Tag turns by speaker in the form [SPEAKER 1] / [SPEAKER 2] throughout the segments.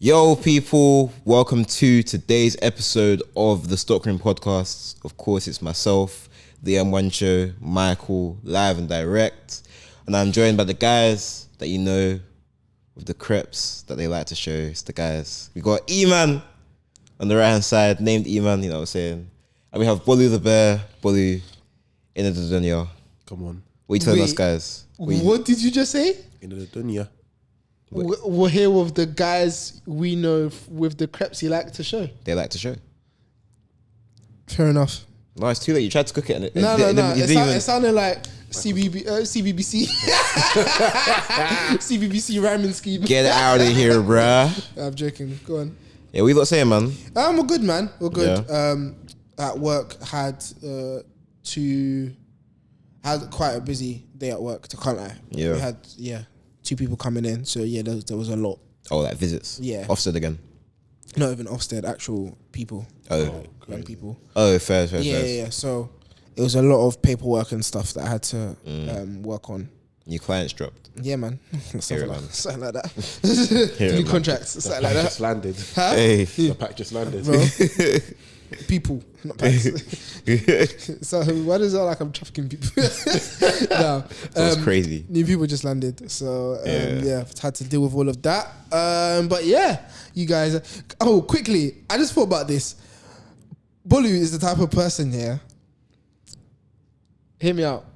[SPEAKER 1] Yo, people, welcome to today's episode of the Stockroom Podcast. Of course, it's myself, the M1 Show, Michael, live and direct. And I'm joined by the guys that you know with the creps that they like to show. It's the guys. We got E-Man on the right-hand side, named E-Man, you know what I'm saying? And we have Bolu the Bear, Bolu in the dunya.
[SPEAKER 2] Come on.
[SPEAKER 1] What are you telling us, guys?
[SPEAKER 3] What did you just say?
[SPEAKER 2] In the dunya.
[SPEAKER 3] We're here with the guys we know with the creps you like to show.
[SPEAKER 1] They like to show.
[SPEAKER 3] Fair enough.
[SPEAKER 1] No, it's too late. You tried to cook it. And
[SPEAKER 3] No. It sounded like CBBC. CBBC rhyming scheme.
[SPEAKER 1] Get out of here, bruh.
[SPEAKER 3] I'm joking. Go on.
[SPEAKER 1] Yeah, what you lot saying, man?
[SPEAKER 3] We're good, man. We're good.
[SPEAKER 1] Yeah.
[SPEAKER 3] At work, had quite a busy day at work, to can't lie.
[SPEAKER 1] Yeah.
[SPEAKER 3] We had, 2 people coming in. So, there was a lot.
[SPEAKER 1] Oh, like visits?
[SPEAKER 3] Yeah.
[SPEAKER 1] Offset again?
[SPEAKER 3] Not even Ofsted, actual people.
[SPEAKER 1] Oh.
[SPEAKER 3] Young people.
[SPEAKER 1] Oh, fair.
[SPEAKER 3] Yeah. So it was a lot of paperwork and stuff that I had to work on.
[SPEAKER 1] New clients dropped.
[SPEAKER 3] Yeah, man.
[SPEAKER 1] Hear it,
[SPEAKER 3] Something like that.
[SPEAKER 1] Hear it,
[SPEAKER 3] New
[SPEAKER 1] man.
[SPEAKER 3] contracts, something like that.
[SPEAKER 2] Just landed.
[SPEAKER 3] Huh?
[SPEAKER 1] Hey.
[SPEAKER 2] The pack just landed.
[SPEAKER 3] Bro. People, not packs. So why does it sound like I'm trafficking people? No.
[SPEAKER 1] That's crazy.
[SPEAKER 3] New people just landed. So
[SPEAKER 1] Yeah.
[SPEAKER 3] I've had to deal with all of that. But yeah, you guys. Quickly, I just thought about this. Bolu is the type of person here. Hear me out.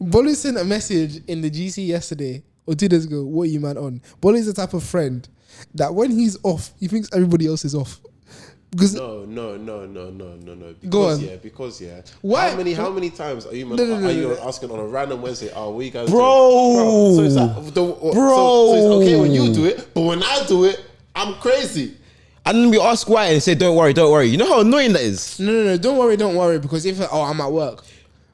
[SPEAKER 3] Bolu sent a message in the GC yesterday or 2 days ago. What are you man on? Bolu is the type of friend that when he's off, he thinks everybody else is off. Because
[SPEAKER 2] No.
[SPEAKER 3] Go on.
[SPEAKER 2] Because
[SPEAKER 3] Why?
[SPEAKER 2] How many times are you asking on a random Wednesday? Oh, what you guys
[SPEAKER 1] Bro.
[SPEAKER 2] doing? So it's like, so it's okay when you do it, but when I do it, I'm crazy.
[SPEAKER 1] And then we ask why and they say, don't worry. You know how annoying that is?
[SPEAKER 3] No, don't worry. Because if I'm at work,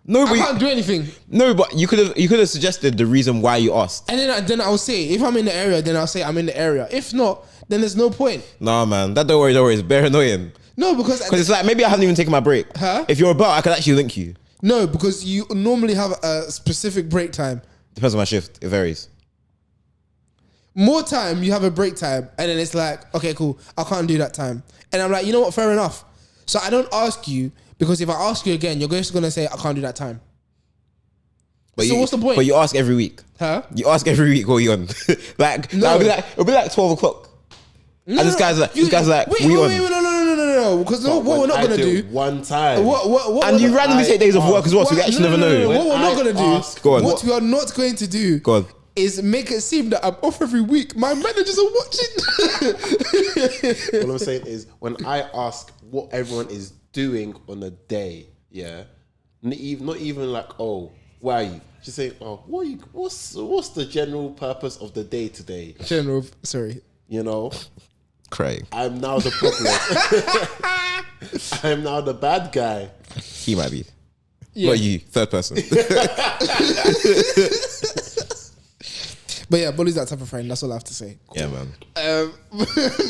[SPEAKER 1] No,
[SPEAKER 3] I
[SPEAKER 1] but
[SPEAKER 3] can't do anything.
[SPEAKER 1] no, but you could have suggested the reason why you asked.
[SPEAKER 3] And then I'll say, if I'm in the area, then I'll say I'm in the area. If not, then there's no point.
[SPEAKER 1] Nah, man, that don't worry is bare annoying.
[SPEAKER 3] No, because
[SPEAKER 1] It's like maybe I haven't even taken my break.
[SPEAKER 3] Huh?
[SPEAKER 1] If you're about, I could actually link you.
[SPEAKER 3] no, because you normally have a specific break time.
[SPEAKER 1] Depends on my shift. It varies.
[SPEAKER 3] More time, you have a break time, and then it's like, okay, cool, I can't do that time. And I'm like, you know what, fair enough. So I don't ask you, because if I ask you again, you're just going to say, I can't do that time. So what's the point?
[SPEAKER 1] But you ask every week.
[SPEAKER 3] Huh?
[SPEAKER 1] You ask every week what you on.
[SPEAKER 3] No.
[SPEAKER 1] It'll be like 12 o'clock.
[SPEAKER 3] No,
[SPEAKER 1] And this guy's like,
[SPEAKER 3] wait,
[SPEAKER 1] we on.
[SPEAKER 3] no. Because what we're not going to do.
[SPEAKER 2] One time.
[SPEAKER 3] What
[SPEAKER 1] And you randomly take days of work as well, so we actually never know.
[SPEAKER 3] What we're not going to do.
[SPEAKER 1] Go on.
[SPEAKER 3] What we are not going to do.
[SPEAKER 1] Go on.
[SPEAKER 3] Is make it seem that I'm off every week. My managers are watching.
[SPEAKER 2] What I'm saying is, when I ask what everyone is doing on a day, not even like, oh, where are you? Just say, oh, what's the general purpose of the day today?
[SPEAKER 3] Sorry.
[SPEAKER 2] You know,
[SPEAKER 1] Crying.
[SPEAKER 2] I'm now the problem. I'm now the bad guy.
[SPEAKER 1] He might be.
[SPEAKER 3] Yeah.
[SPEAKER 1] Not you, third person.
[SPEAKER 3] But yeah, Bolu's that type of friend. That's all I have to say.
[SPEAKER 1] Yeah, man.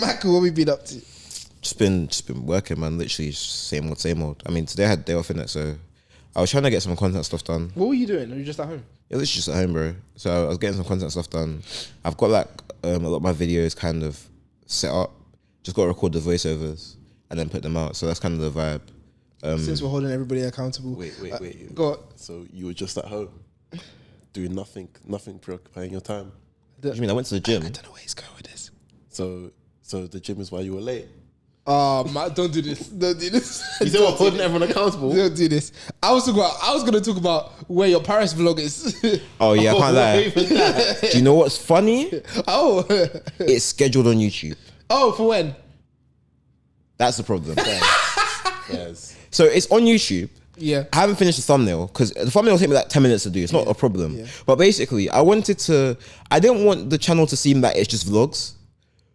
[SPEAKER 3] Michael, what we been up to?
[SPEAKER 1] Just been working, man. Literally same old. I mean, today I had day off in it, so I was trying to get some content stuff done.
[SPEAKER 3] What were you doing? Were you just at home?
[SPEAKER 1] Yeah, literally just at home, bro. So I was getting some content stuff done. I've got like a lot of my videos kind of set up. Just got to record the voiceovers and then put them out. So that's kind of the vibe.
[SPEAKER 3] Since we're holding everybody accountable.
[SPEAKER 2] Wait.
[SPEAKER 3] Go on.
[SPEAKER 2] So you were just at home, doing nothing preoccupying your time.
[SPEAKER 1] What do you mean? I went to the gym.
[SPEAKER 3] I don't know where he's going with this.
[SPEAKER 2] So the gym is why you were late.
[SPEAKER 3] Matt, don't do this. Don't do this.
[SPEAKER 2] You said we're holding everyone accountable.
[SPEAKER 3] Don't do this. I was gonna talk about where your Paris vlog is.
[SPEAKER 1] Oh yeah, I can't lie. Do you know what's funny?
[SPEAKER 3] Oh.
[SPEAKER 1] It's scheduled on YouTube.
[SPEAKER 3] Oh, for when?
[SPEAKER 1] That's the problem.
[SPEAKER 2] Yes.
[SPEAKER 1] So it's on YouTube.
[SPEAKER 3] Yeah.
[SPEAKER 1] I haven't finished the thumbnail because the thumbnail will take me like 10 minutes to do. It's not a problem.
[SPEAKER 3] Yeah.
[SPEAKER 1] But basically, I didn't want the channel to seem like it's just vlogs.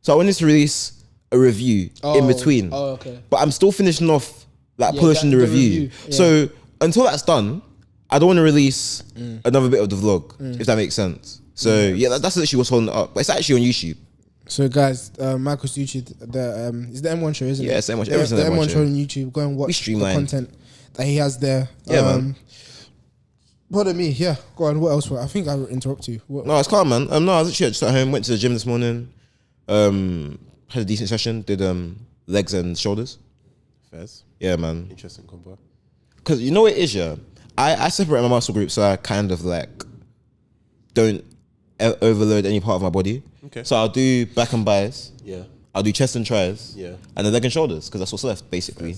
[SPEAKER 1] So I wanted to release a review in between.
[SPEAKER 3] Oh, okay.
[SPEAKER 1] But I'm still finishing off, like
[SPEAKER 3] Yeah,
[SPEAKER 1] polishing the
[SPEAKER 3] the
[SPEAKER 1] review.
[SPEAKER 3] review, yeah.
[SPEAKER 1] So until that's done, I don't want to release another bit of the vlog, if that makes sense. So yeah, that's literally what's holding it up. But it's actually on YouTube.
[SPEAKER 3] So guys, Michael's YouTube, is the M1 show, isn't it?
[SPEAKER 1] Yeah, it's the M1 show.
[SPEAKER 3] Yeah,
[SPEAKER 1] Everything's
[SPEAKER 3] the
[SPEAKER 1] the
[SPEAKER 3] M1
[SPEAKER 1] M1
[SPEAKER 3] show on YouTube. Go and watch the
[SPEAKER 1] streamlined.
[SPEAKER 3] content that he has there.
[SPEAKER 1] Yeah, man.
[SPEAKER 3] Pardon me. Yeah, go on. What else? I think I interrupt you. What?
[SPEAKER 1] No, it's calm, man. No, I was actually just at home. Went to the gym this morning. had a decent session. Did legs and shoulders.
[SPEAKER 2] Fairs.
[SPEAKER 1] Yeah, man.
[SPEAKER 2] Interesting combo.
[SPEAKER 1] Because you know what it is, yeah? I separate my muscle groups so I kind of like don't overload any part of my body.
[SPEAKER 2] Okay.
[SPEAKER 1] So I'll do back and buys.
[SPEAKER 2] Yeah.
[SPEAKER 1] I'll do chest and tries.
[SPEAKER 2] Yeah.
[SPEAKER 1] And then leg and shoulders because that's what's left basically.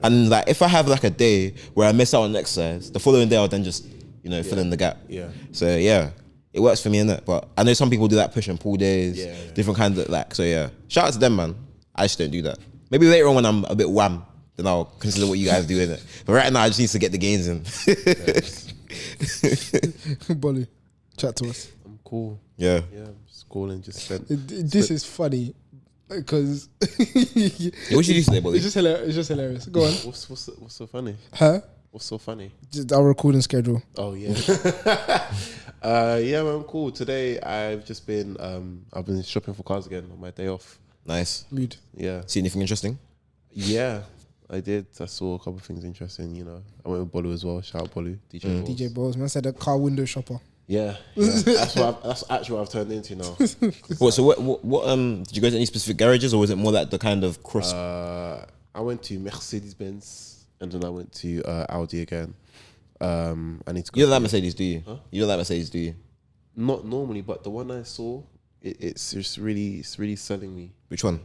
[SPEAKER 1] And like if I have like a day where I miss out on exercise, the following day I'll then just fill in the gap.
[SPEAKER 2] Yeah.
[SPEAKER 1] So yeah, it works for me innit? But I know some people do that push and pull days, different kinds of like. So yeah, shout out to them, man. I just don't do that. Maybe later on when I'm a bit wham, then I'll consider what you guys do in it. But right now I just need to get the gains in.
[SPEAKER 3] Bolly, chat to us.
[SPEAKER 2] I'm cool.
[SPEAKER 1] Yeah.
[SPEAKER 2] Yeah, I'm just calling, just spent.
[SPEAKER 3] This is funny because
[SPEAKER 1] Yeah, what you do today, Bolly?
[SPEAKER 3] It's just hilarious. Go on.
[SPEAKER 2] What's so funny?
[SPEAKER 3] Huh?
[SPEAKER 2] What's so funny?
[SPEAKER 3] Just our recording schedule.
[SPEAKER 2] Oh yeah. Yeah, man, cool. Today I've just been I've been shopping for cars again on my day off.
[SPEAKER 1] Nice.
[SPEAKER 3] Read.
[SPEAKER 2] Yeah.
[SPEAKER 1] See anything interesting?
[SPEAKER 2] Yeah, I did. I saw a couple of things interesting, you know. I went with Bolu as well. Shout out Bolu, DJ Balls.
[SPEAKER 3] DJ Balls, man said a car window shopper.
[SPEAKER 2] Yeah. That's actually what I've turned into now.
[SPEAKER 1] What? So what? Did you go to any specific garages, or was it more like the kind of cross?
[SPEAKER 2] I went to Mercedes-Benz and then I went to Audi again. I need to go.
[SPEAKER 1] You don't like Mercedes, do you? Huh? You don't like Mercedes, do you?
[SPEAKER 2] Not normally, but the one I saw, it's really selling me.
[SPEAKER 1] Which one?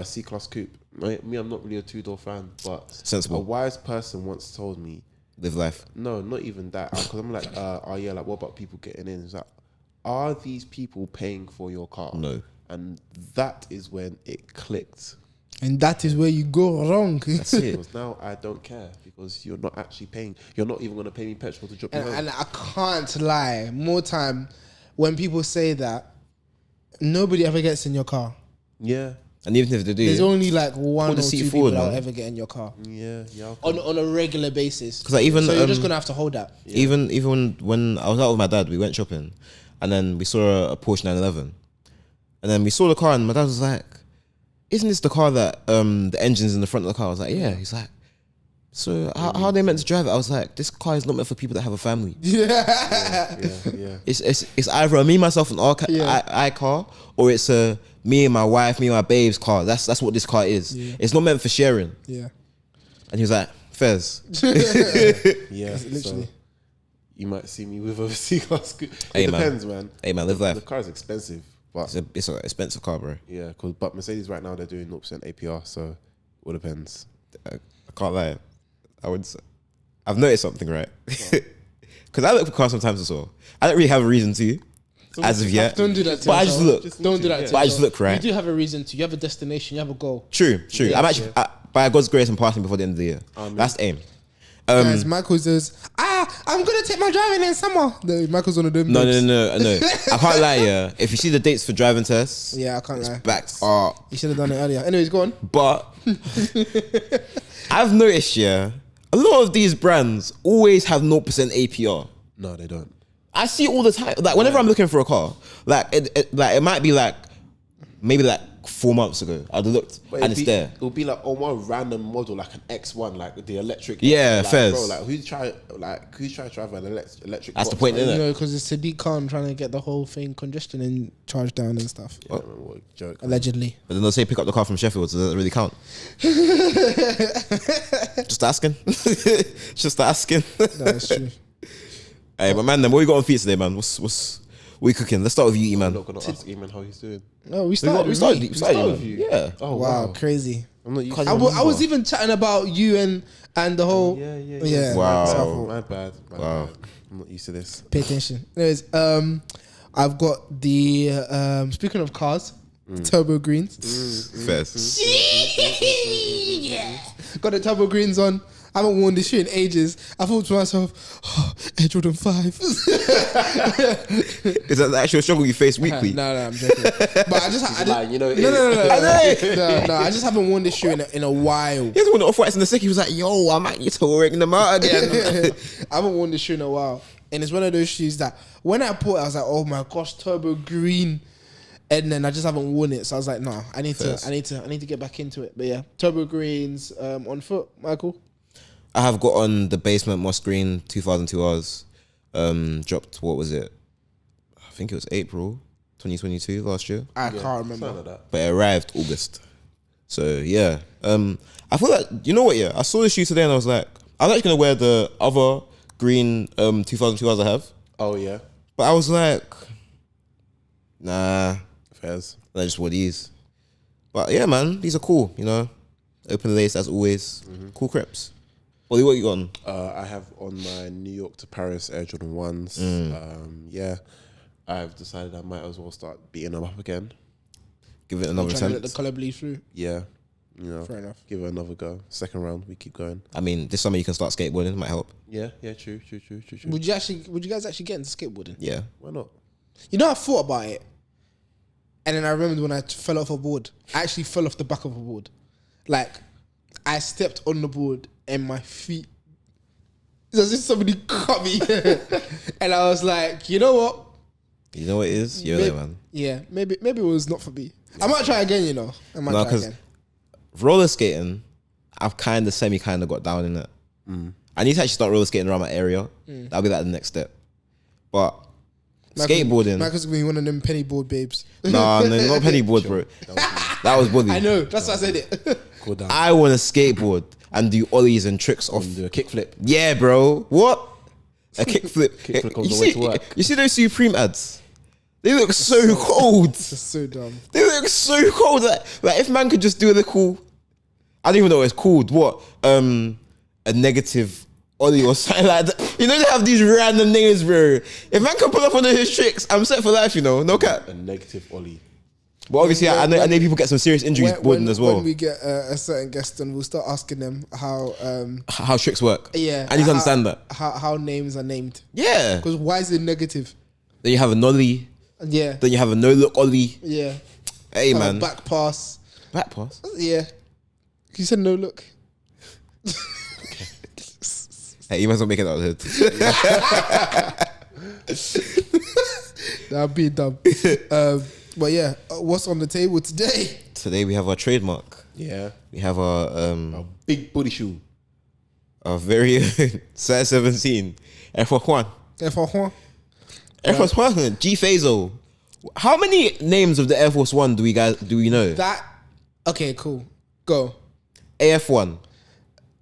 [SPEAKER 2] C-Class Coupe. Me, I'm not really a two-door fan, but
[SPEAKER 1] Sensible.
[SPEAKER 2] a wise person once told me,
[SPEAKER 1] Live life.
[SPEAKER 2] no, not even that. Because I'm like, oh yeah, like what about people getting in? It's like, are these people paying for your car?
[SPEAKER 1] No.
[SPEAKER 2] And that is when it clicked.
[SPEAKER 3] And that is where you go wrong.
[SPEAKER 1] That's it.
[SPEAKER 2] Because now I don't care because you're not actually paying. You're not even going to pay me petrol to drop you home.
[SPEAKER 3] And I can't lie. More time when people say that, nobody ever gets in your car.
[SPEAKER 2] Yeah.
[SPEAKER 1] And even if they do,
[SPEAKER 3] There's only like one or
[SPEAKER 1] the
[SPEAKER 3] two
[SPEAKER 1] seat
[SPEAKER 3] people
[SPEAKER 1] forward,
[SPEAKER 3] that will
[SPEAKER 1] man.
[SPEAKER 3] ever get in your car
[SPEAKER 2] Yeah.
[SPEAKER 3] on a regular basis.
[SPEAKER 1] because like even
[SPEAKER 3] So you're just gonna have to hold that.
[SPEAKER 1] even when I was out with my dad, we went shopping, and then we saw a Porsche 911, and then we saw the car, and my dad was like, "Isn't this the car that the engine's in the front of the car?" I was like, "Yeah." He's like, "So how are they meant to drive it?" I was like, "This car is not meant for people that have a family.
[SPEAKER 2] Yeah.
[SPEAKER 1] It's either a me, myself, and I car, or it's a me and my wife, me and my babe's car. That's what this car is.
[SPEAKER 3] Yeah.
[SPEAKER 1] It's not meant for sharing."
[SPEAKER 3] Yeah.
[SPEAKER 1] And he was like, "Fairs."
[SPEAKER 2] Yeah.
[SPEAKER 3] Literally.
[SPEAKER 2] So you might see me with a C-Class Coupe. It
[SPEAKER 1] Hey, man.
[SPEAKER 2] depends, man.
[SPEAKER 1] Hey man, live
[SPEAKER 2] The
[SPEAKER 1] life.
[SPEAKER 2] car is expensive, but
[SPEAKER 1] It's an expensive car, bro.
[SPEAKER 2] yeah, but Mercedes right now they're doing 0% APR, so it all depends.
[SPEAKER 1] I can't lie. I've noticed something, right? Because I look for cars sometimes as well. I don't really have a reason to, as of yet.
[SPEAKER 3] Don't do that to
[SPEAKER 1] But I just
[SPEAKER 3] yourself.
[SPEAKER 1] look.
[SPEAKER 3] Don't do that to
[SPEAKER 1] But I just
[SPEAKER 3] yourself.
[SPEAKER 1] look, right?
[SPEAKER 3] You do have a reason to. You have a destination. You have a goal.
[SPEAKER 1] True.
[SPEAKER 3] Yeah,
[SPEAKER 1] I'm actually, by God's grace, I'm passing before the end of the year. That's the aim.
[SPEAKER 3] Guys, Michael says, I'm gonna take my driving in summer. No, Michael's one of them.
[SPEAKER 1] No.
[SPEAKER 3] babes.
[SPEAKER 1] I can't lie, yeah. If you see the dates for driving tests,
[SPEAKER 3] Yeah, I can't lie.
[SPEAKER 1] backed up.
[SPEAKER 3] You should have done it earlier. Anyways, go on.
[SPEAKER 1] But I've noticed, yeah, a lot of these brands always have 0% APR.
[SPEAKER 2] No, they don't.
[SPEAKER 1] I see it all the time. Like whenever I'm looking for a car, like it might be like maybe like 4 months ago. I'd have looked and it's there.
[SPEAKER 2] It'll be like on one random model, like an X1, like the electric.
[SPEAKER 1] Yeah,
[SPEAKER 2] like,
[SPEAKER 1] fairs.
[SPEAKER 2] bro, like who's trying to drive an electric?
[SPEAKER 1] That's the
[SPEAKER 2] box,
[SPEAKER 1] point,
[SPEAKER 2] like,
[SPEAKER 1] innit?
[SPEAKER 3] You know, because it's Sadiq Khan trying to get the whole thing congestion and charged down and stuff.
[SPEAKER 2] Yeah, man, what a joke.
[SPEAKER 3] Allegedly.
[SPEAKER 1] But then they'll say pick up the car from Sheffield, so does that really count? Just asking. Just asking.
[SPEAKER 3] That's true.
[SPEAKER 1] Hey, but man, then what you got on feet today, man? What you cooking? Let's start with you,
[SPEAKER 2] I'm
[SPEAKER 1] man.
[SPEAKER 2] not gonna ask Eamon how he's doing.
[SPEAKER 3] No, we
[SPEAKER 1] We
[SPEAKER 3] started.
[SPEAKER 1] started
[SPEAKER 3] with me.
[SPEAKER 1] with
[SPEAKER 2] you.
[SPEAKER 1] you. Yeah.
[SPEAKER 2] Oh
[SPEAKER 3] Wow, crazy.
[SPEAKER 2] I'm not used
[SPEAKER 1] I
[SPEAKER 2] to
[SPEAKER 3] I was even chatting about you and the whole.
[SPEAKER 2] Yeah.
[SPEAKER 1] Wow.
[SPEAKER 3] so
[SPEAKER 2] My bad.
[SPEAKER 1] Wow.
[SPEAKER 2] I'm not used to this.
[SPEAKER 3] Pay attention. Anyways, I've got the speaking of cars, turbo greens.
[SPEAKER 1] First.
[SPEAKER 3] Got the turbo greens on. I haven't worn this shit in ages. I thought to myself, Air Jordan 5.
[SPEAKER 1] Is that the actual struggle you face weekly?
[SPEAKER 3] No, I'm joking. But I just,
[SPEAKER 2] lying, you know it
[SPEAKER 3] no,
[SPEAKER 2] is.
[SPEAKER 3] no, I just haven't worn this shoe in a while.
[SPEAKER 1] He was one of the off-whites in the sick. He was like, "Yo, I might need to ring them out again."
[SPEAKER 3] I haven't worn this shoe in a while, and it's one of those shoes that when I bought it, I was like, "Oh my gosh, turbo green," and then I just haven't worn it. So I was like, "No, I need to get back into it." But yeah, turbo greens on foot, Michael.
[SPEAKER 1] I have got on the basement moss green 2002 hours. Dropped, what was it? I think it was April. 2022 last year.
[SPEAKER 3] I can't remember.
[SPEAKER 2] Something like that.
[SPEAKER 1] But it arrived August. So yeah, I feel like, you know what? Yeah, I saw this shoe today and I was like, I was actually gonna wear the other green 2002 I have,
[SPEAKER 2] Oh yeah,
[SPEAKER 1] but I was like, nah,
[SPEAKER 2] fairs.
[SPEAKER 1] I just wore these. But yeah, man, these are cool. You know, open lace as always. Cool crepes. What you got on?
[SPEAKER 2] I have on my New York to Paris Air Jordan 1s. Yeah, I've decided I might as well start beating them up again.
[SPEAKER 1] Give it another
[SPEAKER 3] Trying to let
[SPEAKER 1] attempt.
[SPEAKER 3] the colour bleed through.
[SPEAKER 2] Yeah, you know,
[SPEAKER 3] Fair enough.
[SPEAKER 2] give it another go. Second round, we keep going.
[SPEAKER 1] I mean, this summer you can start skateboarding. Might help.
[SPEAKER 2] Yeah, true.
[SPEAKER 3] Would you guys actually get into skateboarding?
[SPEAKER 1] Yeah.
[SPEAKER 2] Why not?
[SPEAKER 3] You know, I thought about it, and then I remembered when I fell off a board. I actually fell off the back of a board. Like, I stepped on the board and my feet, it's as if somebody cut me. And I was like, you know what?
[SPEAKER 1] You know what it is? You're
[SPEAKER 3] Maybe-
[SPEAKER 1] there, man.
[SPEAKER 3] Yeah, maybe it was not for me. I might try again, you know. I might
[SPEAKER 1] No,
[SPEAKER 3] try
[SPEAKER 1] 'cause
[SPEAKER 3] again.
[SPEAKER 1] roller skating, I've kind of got down in it. I need to actually start roller skating around my area. That'll be like the next step. But skateboarding,
[SPEAKER 3] Michael's gonna be one of them penny board babes.
[SPEAKER 1] no, not penny board, bro. That was bully.
[SPEAKER 3] I know, that's why I said it.
[SPEAKER 2] Go down.
[SPEAKER 1] I want to skateboard and do ollies and tricks off.
[SPEAKER 2] Do a kickflip.
[SPEAKER 1] Yeah, bro. What? A kickflip.
[SPEAKER 2] Kickflip on
[SPEAKER 1] you
[SPEAKER 2] the way
[SPEAKER 1] see,
[SPEAKER 2] to work.
[SPEAKER 1] You see those Supreme ads? They look so cold.
[SPEAKER 3] That's so dumb.
[SPEAKER 1] They look so cold. Like if man could just do a little, I don't even know what it's called. What? A negative ollie or something like that. You know they have these random names, bro. If man can pull up one of his tricks, I'm set for life. You know, no cap.
[SPEAKER 2] A negative ollie.
[SPEAKER 1] But obviously, I know people get some serious injuries boarding as well.
[SPEAKER 3] When we get a certain guest on, we'll start asking them
[SPEAKER 1] How tricks work.
[SPEAKER 3] yeah,
[SPEAKER 1] I need to understand that.
[SPEAKER 3] how names are named.
[SPEAKER 1] Yeah.
[SPEAKER 3] Because why is it negative?
[SPEAKER 1] Then you have a nollie.
[SPEAKER 3] Yeah,
[SPEAKER 1] Then you have a no look ollie.
[SPEAKER 3] yeah.
[SPEAKER 1] Hey man.
[SPEAKER 3] Back pass.
[SPEAKER 1] Back pass.
[SPEAKER 3] Yeah. You said no look.
[SPEAKER 1] Hey, you might as well make it out of the hood.
[SPEAKER 3] Nah, I'm being dumb. But yeah, what's on the table today?
[SPEAKER 1] Today we have our trademark.
[SPEAKER 2] Yeah.
[SPEAKER 1] We have our
[SPEAKER 2] A big booty shoe.
[SPEAKER 1] very size 17 Air Force One.
[SPEAKER 3] F1.
[SPEAKER 1] Air Force One. G Fazo. How many names of the Air Force One do we know?
[SPEAKER 3] That. Okay, cool. Go.
[SPEAKER 1] AF1,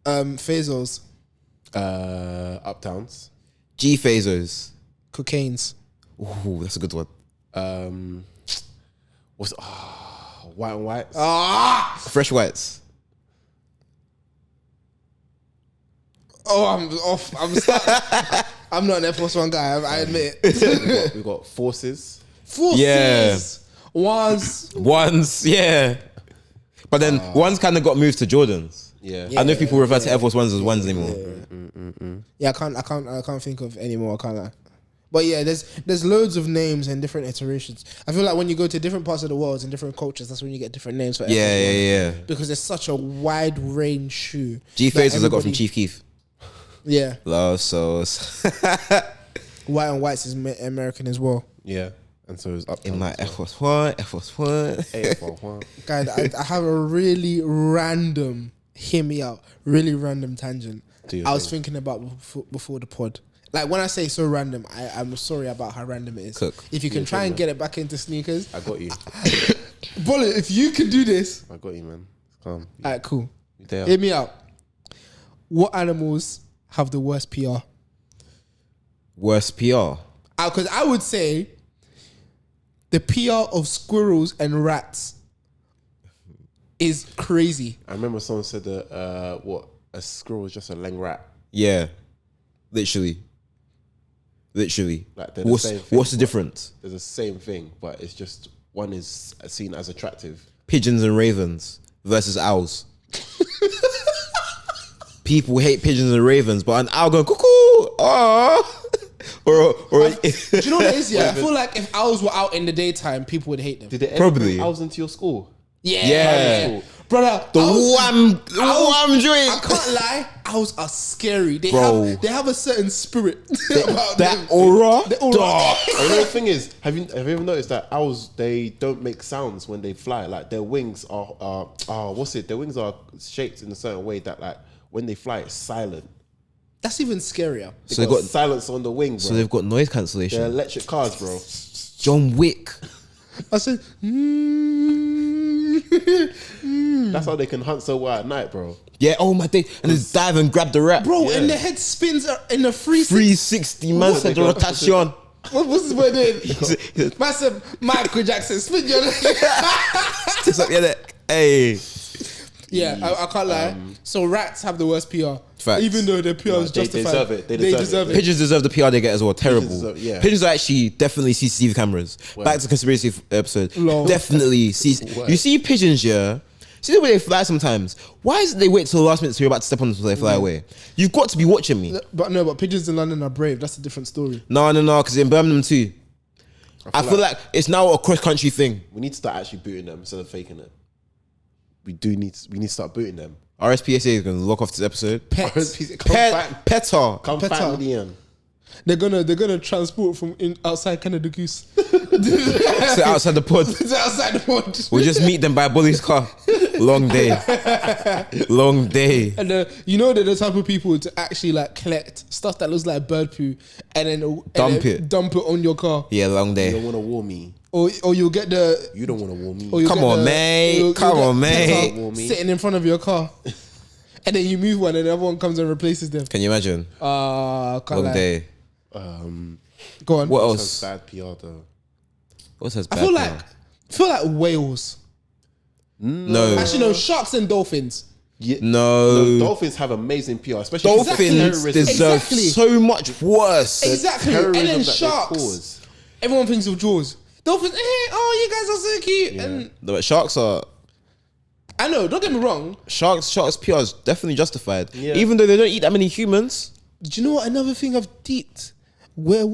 [SPEAKER 3] Phasals.
[SPEAKER 2] Uptowns.
[SPEAKER 1] G Fazos.
[SPEAKER 3] Cocaines.
[SPEAKER 1] Ooh, that's a good one.
[SPEAKER 2] What's white and whites?
[SPEAKER 1] Fresh Whites.
[SPEAKER 3] Oh, I'm off. I'm stuck. I'm not an Air Force One guy. I admit it.
[SPEAKER 2] we got forces.
[SPEAKER 3] Forces.
[SPEAKER 1] Yeah.
[SPEAKER 3] Ones.
[SPEAKER 1] Yeah. But then ones kind of got moved to Jordans.
[SPEAKER 2] Yeah.
[SPEAKER 1] I know if people refer to Air Force Ones as ones anymore.
[SPEAKER 3] Yeah, I can't think of any more. I can't lie. But yeah, there's loads of names and different iterations. I feel like when you go to different parts of the world and different cultures, that's when you get different names for everyone.
[SPEAKER 1] Yeah.
[SPEAKER 3] Because it's such a wide range shoe.
[SPEAKER 1] G
[SPEAKER 3] that
[SPEAKER 1] Fazos I got from
[SPEAKER 3] everybody-
[SPEAKER 1] Chief Keef.
[SPEAKER 3] Yeah,
[SPEAKER 1] Love sauce.
[SPEAKER 3] white and whites is American as well.
[SPEAKER 2] Yeah. And so it's uptowns.
[SPEAKER 1] In my Air Force One, Air Force One.
[SPEAKER 3] Guys, I have a really random, hear me out, really random tangent.
[SPEAKER 2] Do your
[SPEAKER 3] I was
[SPEAKER 2] thing.
[SPEAKER 3] thinking about before the pod. Like when I say so random, I'm sorry about how random it is.
[SPEAKER 1] Cook.
[SPEAKER 3] If you can try and get it back into sneakers,
[SPEAKER 2] I got you.
[SPEAKER 3] Bullet, if you can do this,
[SPEAKER 2] I got you, man. Calm.
[SPEAKER 3] alright, cool.
[SPEAKER 2] There.
[SPEAKER 3] Hear me out. What animals have the worst PR?
[SPEAKER 1] Worst PR.
[SPEAKER 3] Because I would say the PR of squirrels and rats is crazy.
[SPEAKER 2] I remember someone said that a squirrel is just a leng rat.
[SPEAKER 1] Yeah. Literally.
[SPEAKER 2] Like they're the same thing,
[SPEAKER 1] What's the
[SPEAKER 2] but
[SPEAKER 1] difference?
[SPEAKER 2] It's the same thing, but it's just one is seen as attractive.
[SPEAKER 1] Pigeons and ravens versus owls. People hate pigeons and ravens, but an owl going cuckoo, ah, or
[SPEAKER 3] Do you know what it is? Yeah, I feel like if owls were out in the daytime, people would hate them.
[SPEAKER 2] Did they ever
[SPEAKER 1] Probably.
[SPEAKER 2] bring owls into your school?
[SPEAKER 1] Yeah.
[SPEAKER 3] Brother,
[SPEAKER 1] the
[SPEAKER 3] owls-
[SPEAKER 1] wham drink.
[SPEAKER 3] I can't lie, owls are scary. They
[SPEAKER 1] Bro.
[SPEAKER 3] have a certain spirit about
[SPEAKER 1] That
[SPEAKER 3] them.
[SPEAKER 1] aura,
[SPEAKER 3] The aura.
[SPEAKER 1] dog.
[SPEAKER 2] And the thing is, have you ever noticed that owls, they don't make sounds when they fly? Like their wings are their wings are shaped in a certain way that like when they fly, it's silent.
[SPEAKER 3] That's even scarier.
[SPEAKER 2] They got silence on the wing, bro.
[SPEAKER 1] So they've got noise cancellation.
[SPEAKER 2] They're electric cars, bro.
[SPEAKER 1] John Wick.
[SPEAKER 3] I said,
[SPEAKER 2] That's how they can hunt so well at night, bro.
[SPEAKER 1] Yeah, oh my day. And just dive and grab the rat.
[SPEAKER 3] bro,
[SPEAKER 2] Yeah.
[SPEAKER 3] and the head spins in a 360.
[SPEAKER 1] 360, man said the rotation.
[SPEAKER 3] What's his word in? Massive Michael Jackson, spin your leg.
[SPEAKER 1] Takes up your neck. Hey.
[SPEAKER 3] Yeah, I can't lie. So rats have the worst PR.
[SPEAKER 1] Facts.
[SPEAKER 3] Even though their PR is
[SPEAKER 2] they
[SPEAKER 3] justified.
[SPEAKER 2] deserve it. They
[SPEAKER 3] They
[SPEAKER 2] deserve
[SPEAKER 3] deserve it.
[SPEAKER 1] Pigeons deserve the PR they get as well. Terrible.
[SPEAKER 2] deserve- yeah.
[SPEAKER 1] Pigeons are actually definitely CCTV cameras. Back to the conspiracy episode.
[SPEAKER 3] Lol.
[SPEAKER 1] Definitely You see pigeons, yeah. See the way they fly sometimes. Why is it they wait till the last minute so you're about to step on them so they fly away? You've got to be watching me.
[SPEAKER 3] But pigeons in London are brave. That's a different story.
[SPEAKER 1] No, because in Birmingham too. I feel like it's now a cross country thing.
[SPEAKER 2] We need to start actually booting them instead of faking it. We need to start booting them.
[SPEAKER 1] RSPSA is going to lock off this episode.
[SPEAKER 3] Pets.
[SPEAKER 1] PETA.
[SPEAKER 2] Come
[SPEAKER 3] Peta.
[SPEAKER 2] find me in.
[SPEAKER 3] They're gonna transport from outside Canada Goose.
[SPEAKER 1] Sit outside the pod.
[SPEAKER 3] It's outside the pod.
[SPEAKER 1] We'll just meet them by Bully's car. Long day. Long day.
[SPEAKER 3] And you know they're the type of people to actually like collect stuff that looks like bird poo and then
[SPEAKER 1] Dump it
[SPEAKER 3] on your car.
[SPEAKER 1] Yeah, long
[SPEAKER 2] You
[SPEAKER 1] day.
[SPEAKER 2] don't want to war me.
[SPEAKER 3] Or you'll get the
[SPEAKER 2] You don't want to war me.
[SPEAKER 3] or you'll
[SPEAKER 1] Come
[SPEAKER 3] get
[SPEAKER 1] on,
[SPEAKER 3] the-
[SPEAKER 1] mate.
[SPEAKER 3] you'll
[SPEAKER 1] Come
[SPEAKER 3] get
[SPEAKER 1] on, mate.
[SPEAKER 3] Peta sitting in front of your car. And then you move one and everyone comes and replaces them.
[SPEAKER 1] Can you imagine?
[SPEAKER 3] Can't
[SPEAKER 1] Long
[SPEAKER 3] lie.
[SPEAKER 1] day.
[SPEAKER 3] Go on.
[SPEAKER 1] What
[SPEAKER 2] Sounds
[SPEAKER 1] else?
[SPEAKER 2] bad PR though.
[SPEAKER 1] What's his
[SPEAKER 3] I
[SPEAKER 1] bad
[SPEAKER 3] feel like whales.
[SPEAKER 1] No.
[SPEAKER 3] Actually, no, sharks and dolphins.
[SPEAKER 2] Yeah.
[SPEAKER 1] No.
[SPEAKER 2] Dolphins have amazing PR, especially
[SPEAKER 1] Dolphins
[SPEAKER 2] terrorism.
[SPEAKER 1] deserve
[SPEAKER 3] Exactly.
[SPEAKER 1] so much worse.
[SPEAKER 3] Exactly. And
[SPEAKER 2] terrorism
[SPEAKER 3] then
[SPEAKER 2] that they
[SPEAKER 3] sharks.
[SPEAKER 2] cause.
[SPEAKER 3] Everyone thinks of Jaws. Dolphins, oh, you guys are so cute.
[SPEAKER 2] Yeah.
[SPEAKER 3] And
[SPEAKER 1] No, but sharks
[SPEAKER 3] I know, don't get me wrong.
[SPEAKER 1] Sharks PR is definitely justified.
[SPEAKER 2] Yeah.
[SPEAKER 1] Even though they don't eat that many humans.
[SPEAKER 3] Do you know what? Another thing I've deeped where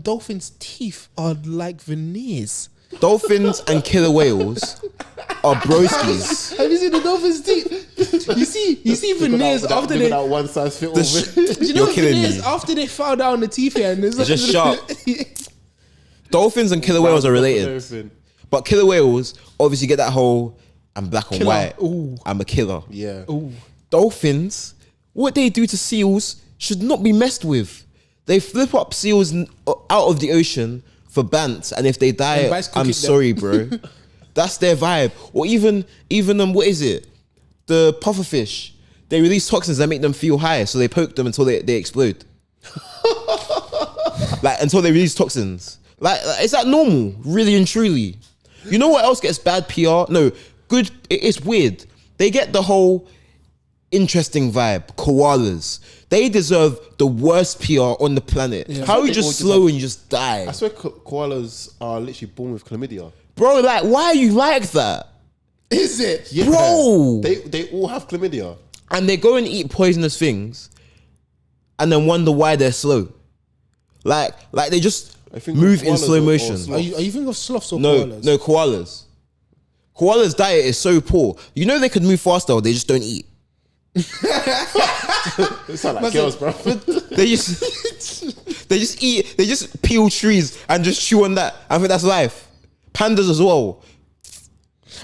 [SPEAKER 3] dolphins' teeth are like veneers.
[SPEAKER 1] Dolphins and killer whales are broskies.
[SPEAKER 3] Have you seen the dolphins' teeth? You see veneers after they.
[SPEAKER 2] that one size fit all.
[SPEAKER 3] Do you know
[SPEAKER 1] You're killing
[SPEAKER 3] veneers
[SPEAKER 1] me.
[SPEAKER 3] after they fell down the teeth here and there's
[SPEAKER 1] It's just sharp. Dolphins and killer whales are related. But killer whales obviously get that whole I'm black and
[SPEAKER 3] Killer.
[SPEAKER 1] white.
[SPEAKER 3] Ooh.
[SPEAKER 1] I'm a killer.
[SPEAKER 2] Yeah.
[SPEAKER 3] Ooh.
[SPEAKER 1] Dolphins, what they do to seals should not be messed with. They flip up seals out of the ocean for bants, and if they die,
[SPEAKER 3] And bicycle
[SPEAKER 1] I'm
[SPEAKER 3] kick them.
[SPEAKER 1] sorry, bro. That's their vibe. Or even what is it? The pufferfish. They release toxins that make them feel high, so they poke them until they explode. Like until they release toxins. Like is that normal? Really and truly. You know what else gets bad PR? No, good. It's weird. They get the whole interesting vibe. Koalas. They deserve the worst PR on the planet.
[SPEAKER 3] Yeah.
[SPEAKER 1] How are you
[SPEAKER 2] They all
[SPEAKER 1] just
[SPEAKER 2] just
[SPEAKER 1] slow and you just die?
[SPEAKER 2] I swear koalas are literally born with chlamydia.
[SPEAKER 1] Bro, like, why are you like that?
[SPEAKER 3] Is it?
[SPEAKER 2] Yeah.
[SPEAKER 1] Bro.
[SPEAKER 2] They all have chlamydia.
[SPEAKER 1] And they go and eat poisonous things and then wonder why they're slow. Like they just
[SPEAKER 2] I think
[SPEAKER 1] move in
[SPEAKER 2] koalas
[SPEAKER 1] slow
[SPEAKER 2] or
[SPEAKER 1] motion.
[SPEAKER 2] sloths.
[SPEAKER 3] Are you thinking of sloths or
[SPEAKER 1] No,
[SPEAKER 3] koalas?
[SPEAKER 1] no, koalas. Koalas' diet is so poor. You know they could move faster, they just don't eat.
[SPEAKER 2] They sound like girls, bro.
[SPEAKER 1] They just eat, they just peel trees and just chew on that. I think that's life. Pandas as well.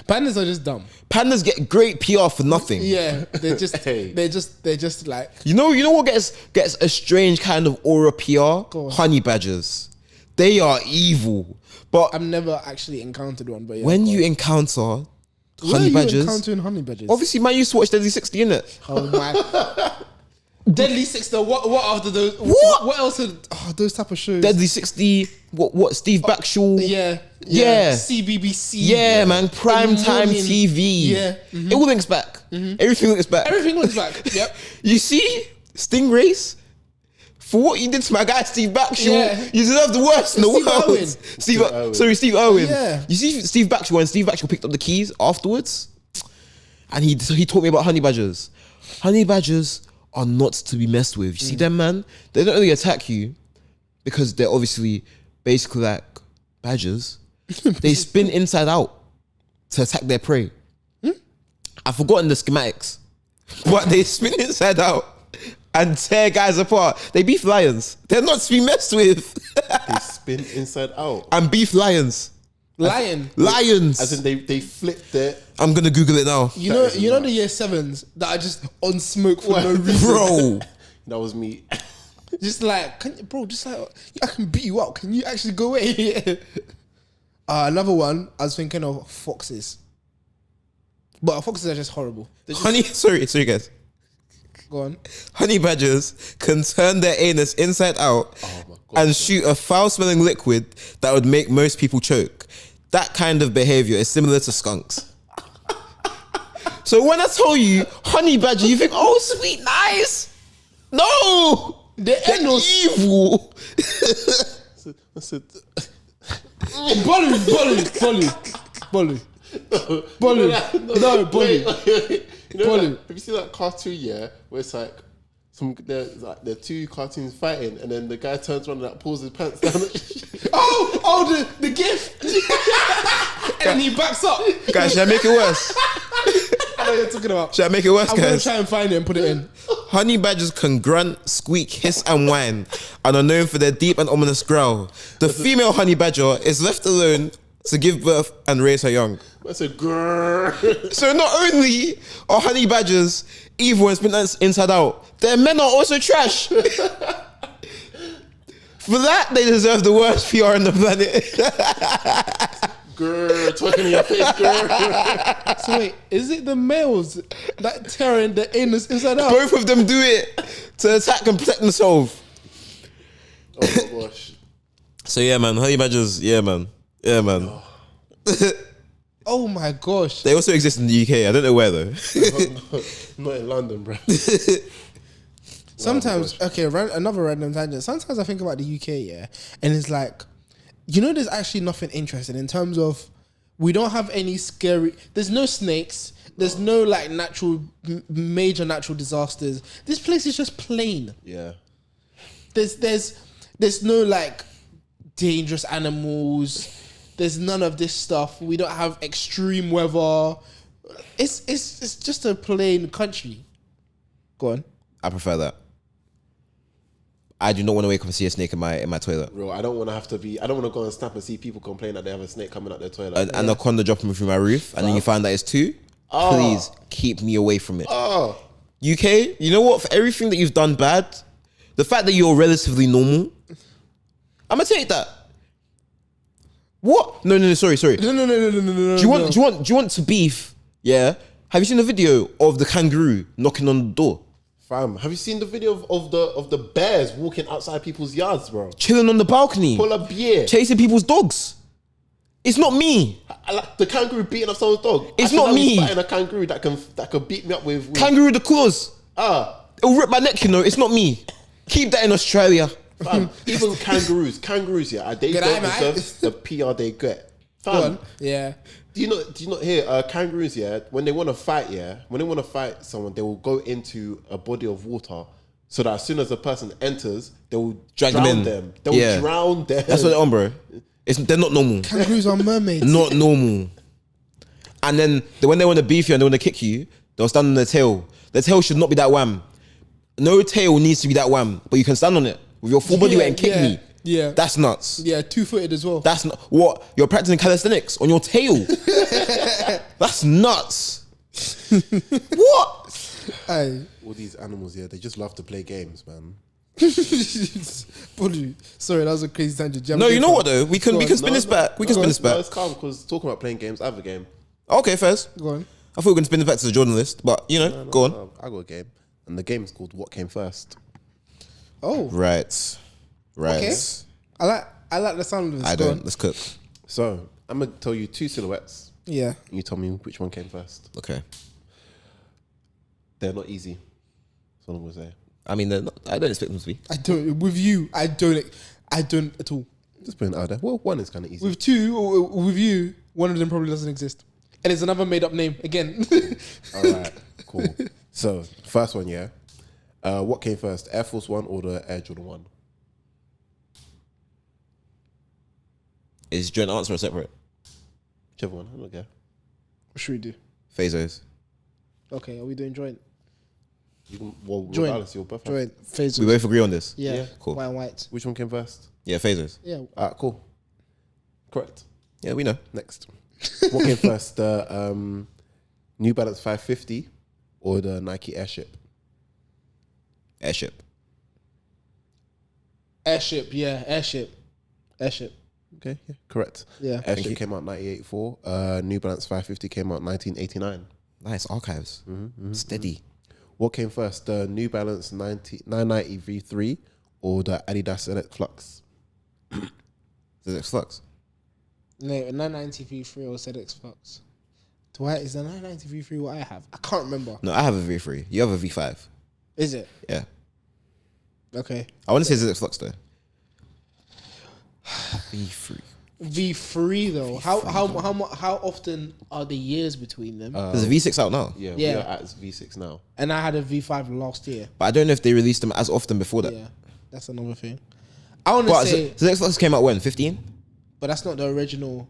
[SPEAKER 3] Pandas are just dumb.
[SPEAKER 1] Pandas get great PR for nothing.
[SPEAKER 3] Yeah, they're just
[SPEAKER 2] Hey.
[SPEAKER 3] they're just like
[SPEAKER 1] You know what gets a strange kind of aura PR?
[SPEAKER 3] Go on.
[SPEAKER 1] Honey badgers. They are evil. But
[SPEAKER 3] I've never actually encountered one, but yeah.
[SPEAKER 1] when
[SPEAKER 3] go
[SPEAKER 1] you
[SPEAKER 3] on.
[SPEAKER 1] encounter
[SPEAKER 3] Where
[SPEAKER 1] honey
[SPEAKER 3] are you
[SPEAKER 1] badgers,
[SPEAKER 3] encountering honey badgers?
[SPEAKER 1] obviously man used to watch Deadly 60, innit?
[SPEAKER 3] Oh my. Deadly Six. Though, what after those?
[SPEAKER 1] What?
[SPEAKER 3] What else? Those type of shows.
[SPEAKER 1] Deadly 60, what Steve Backshall?
[SPEAKER 3] Yeah.
[SPEAKER 1] Yeah.
[SPEAKER 3] CBBC.
[SPEAKER 1] Yeah, man, prime
[SPEAKER 3] In the
[SPEAKER 1] time
[SPEAKER 3] morning.
[SPEAKER 1] TV.
[SPEAKER 3] Yeah.
[SPEAKER 1] It all links back. Everything links back.
[SPEAKER 3] Everything looks back. Yep.
[SPEAKER 1] You see, Stingrays, for what you did to my guy Steve Backshall,
[SPEAKER 3] Yeah.
[SPEAKER 1] you deserve the worst in the
[SPEAKER 3] Steve
[SPEAKER 1] world.
[SPEAKER 3] Irwin.
[SPEAKER 1] Steve Irwin.
[SPEAKER 3] Yeah.
[SPEAKER 1] You see Steve Backshall, when Steve Backshall picked up the keys afterwards, and he taught me about honey badgers. Honey badgers are not to be messed with. You see them, man? They don't really attack you because they're obviously basically like badgers. They spin inside out to attack their prey. I've forgotten the schematics, but they spin inside out and tear guys apart. They beef lions. They're not to be messed with.
[SPEAKER 2] They spin inside out.
[SPEAKER 1] And beef lions.
[SPEAKER 3] Lion.
[SPEAKER 1] Lions.
[SPEAKER 2] As in they flip their.
[SPEAKER 1] I'm gonna Google it now.
[SPEAKER 3] You know the year sevens that are just on smoke for no reason.
[SPEAKER 1] Bro.
[SPEAKER 2] That was me.
[SPEAKER 3] Just like, just like I can beat you up. Can you actually go away? Another one, I was thinking of foxes. But foxes are just horrible.
[SPEAKER 1] Sorry guys.
[SPEAKER 3] Go on.
[SPEAKER 1] Honey badgers can turn their anus inside out and shoot a foul-smelling liquid that would make most people choke. That kind of behavior is similar to skunks. So when I tell you honey badger, you think, oh, sweet, nice. No! They're evil.
[SPEAKER 2] I said,
[SPEAKER 3] Bolly. No, Bolly.
[SPEAKER 2] You know,
[SPEAKER 3] Bolly.
[SPEAKER 2] like, have you seen that cartoon, yeah, where it's like there are two cartoons fighting, and then the guy turns around and like, pulls his pants down.
[SPEAKER 3] The gift. And then he backs up.
[SPEAKER 1] Guys, should I make it worse?
[SPEAKER 3] I know what you're talking about.
[SPEAKER 1] Should I make it worse,
[SPEAKER 3] I'm gonna
[SPEAKER 1] guys?
[SPEAKER 3] try and find it and put it in.
[SPEAKER 1] Honey badgers can grunt, squeak, hiss and whine and are known for their deep and ominous growl. The female honey badger is left alone to give birth and raise her young.
[SPEAKER 2] That's a grrr.
[SPEAKER 1] So not only are honey badgers evil and spin inside out, their men are also trash. For that, they deserve the worst PR on the planet.
[SPEAKER 2] Grrr, talking in your face, grrr.
[SPEAKER 3] So wait, is it the males that tearing the anus inside out?
[SPEAKER 1] Both of them do it to attack and protect themselves.
[SPEAKER 2] Oh my gosh.
[SPEAKER 1] So yeah, man, honey badgers, yeah, man.
[SPEAKER 3] Oh my gosh.
[SPEAKER 1] They also exist in the UK. I don't know where though.
[SPEAKER 2] Not in London, bro.
[SPEAKER 3] Sometimes, another random tangent. Sometimes I think about the UK, yeah, and it's like, you know, there's actually nothing interesting in terms of we don't have any scary. There's no snakes. There's no like major natural disasters. This place is just plain.
[SPEAKER 2] Yeah.
[SPEAKER 3] There's no like dangerous animals. There's none of this stuff. We don't have extreme weather. It's just a plain country. Go on.
[SPEAKER 1] I prefer that. I do not want to wake up and see a snake in my toilet.
[SPEAKER 2] Bro, I don't want to go on Snap and see people complain that they have a snake coming out their toilet.
[SPEAKER 1] An anaconda dropping through my roof, and then you find that it's two. Please keep me away from it. UK, you know what? For everything that you've done bad, the fact that you're relatively normal, I'm gonna take that. What? No, sorry.
[SPEAKER 3] No.
[SPEAKER 1] Do you want to beef? Yeah. Have you seen the video of the kangaroo knocking on the door?
[SPEAKER 2] Fam, have you seen the video of the bears walking outside people's yards, bro?
[SPEAKER 1] Chilling on the balcony.
[SPEAKER 2] Pull a beer.
[SPEAKER 1] Chasing people's dogs. It's not me.
[SPEAKER 2] I like the kangaroo beating up someone's dog.
[SPEAKER 1] It's
[SPEAKER 2] I
[SPEAKER 1] not
[SPEAKER 2] should
[SPEAKER 1] me.
[SPEAKER 2] be fighting a kangaroo that can beat me up with
[SPEAKER 1] Kangaroo the claws. It'll rip my neck, you know. It's not me. Keep that in Australia.
[SPEAKER 2] Fam, even kangaroos, yeah, they don't deserve the PR they get. Fam,
[SPEAKER 3] yeah.
[SPEAKER 2] Do you not hear kangaroos? Yeah, when they want to fight, someone, they will go into a body of water so that as soon as the person enters, they will drown them. They will drown them.
[SPEAKER 1] That's what they're on, bro. They're not normal.
[SPEAKER 3] Kangaroos are mermaids.
[SPEAKER 1] Not normal. And then when they want to beef you and they want to kick you, they'll stand on their tail. The tail should not be that wham. No tail needs to be that wham, but you can stand on it with your full body weight and kick me.
[SPEAKER 3] Yeah.
[SPEAKER 1] That's nuts.
[SPEAKER 3] Yeah, 2-footed as well.
[SPEAKER 1] That's not what you're practicing calisthenics on your tail. That's nuts. What?
[SPEAKER 3] Aye.
[SPEAKER 2] All these animals, yeah, they just love to play games, man.
[SPEAKER 3] Sorry, that was a crazy tangent.
[SPEAKER 1] No, you know what though? We can spin this back. We can spin this back.
[SPEAKER 2] It's calm because talking about playing games, I have a game.
[SPEAKER 1] Okay, first.
[SPEAKER 3] Go on.
[SPEAKER 1] I thought we were going to spin it back to the journalist, but you know,
[SPEAKER 2] No,
[SPEAKER 1] go on.
[SPEAKER 2] no, I got a game, and the game is called What Came First.
[SPEAKER 3] Oh,
[SPEAKER 1] Right.
[SPEAKER 3] okay. I like the sound of this.
[SPEAKER 1] I
[SPEAKER 3] Go
[SPEAKER 1] don't.
[SPEAKER 3] on.
[SPEAKER 1] Let's cook.
[SPEAKER 2] So I'm gonna tell you two silhouettes.
[SPEAKER 3] Yeah.
[SPEAKER 2] And you tell me which one came first.
[SPEAKER 1] Okay.
[SPEAKER 2] They're not easy. That's all I'm gonna say.
[SPEAKER 1] I mean, I don't expect them to be.
[SPEAKER 3] I don't. With you, I don't at all.
[SPEAKER 2] Just putting it out there. Well, one is kind of easy.
[SPEAKER 3] With you, one of them probably doesn't exist, and it's another made up name again.
[SPEAKER 2] All right, cool. So first one, yeah. What came first, Air Force One or the Air Jordan 1?
[SPEAKER 1] Is joint answer or separate?
[SPEAKER 2] Whichever one. I don't care.
[SPEAKER 3] What should we do?
[SPEAKER 1] Phasers.
[SPEAKER 3] Okay, are we doing joint?
[SPEAKER 2] You can, well,
[SPEAKER 3] Joint.
[SPEAKER 2] regardless, you're both.
[SPEAKER 3] Joint. Phasers.
[SPEAKER 1] We both agree on this.
[SPEAKER 3] Yeah.
[SPEAKER 2] Yeah.
[SPEAKER 1] Cool.
[SPEAKER 3] White and white.
[SPEAKER 2] Which one came first?
[SPEAKER 1] Yeah, phasers.
[SPEAKER 3] Yeah.
[SPEAKER 2] All right, cool. Correct.
[SPEAKER 1] Yeah, we know.
[SPEAKER 2] Next. What came first, the New Balance 550 or the Nike Airship?
[SPEAKER 1] Airship.
[SPEAKER 3] Airship. Yeah. Airship.
[SPEAKER 2] Okay, yeah, correct.
[SPEAKER 3] Yeah.
[SPEAKER 2] Airship came out 1984. New Balance 550 came out 1989.
[SPEAKER 1] Nice archives. Steady.
[SPEAKER 2] What came first, the New Balance 990 V3 or the Adidas ZX Flux?
[SPEAKER 1] ZX Flux.
[SPEAKER 3] No, 990 V3 or ZX Flux. Is the 990 V3 what I have? I can't remember.
[SPEAKER 1] No, I have a V3. You have a V5.
[SPEAKER 3] Is it?
[SPEAKER 1] Yeah.
[SPEAKER 3] Okay.
[SPEAKER 1] I want to say ZX Flux though. V3.
[SPEAKER 3] V3 though. How often are the years between them?
[SPEAKER 1] There's a V6 out now.
[SPEAKER 2] Yeah,
[SPEAKER 3] Yeah.
[SPEAKER 2] we are at V6 now.
[SPEAKER 3] And I had a V5 last year.
[SPEAKER 1] But I don't know if they released them as often before that.
[SPEAKER 3] Yeah, that's another thing. I want to
[SPEAKER 1] But
[SPEAKER 3] say,
[SPEAKER 1] ZX Flux came out when? 15?
[SPEAKER 3] but that's not the original.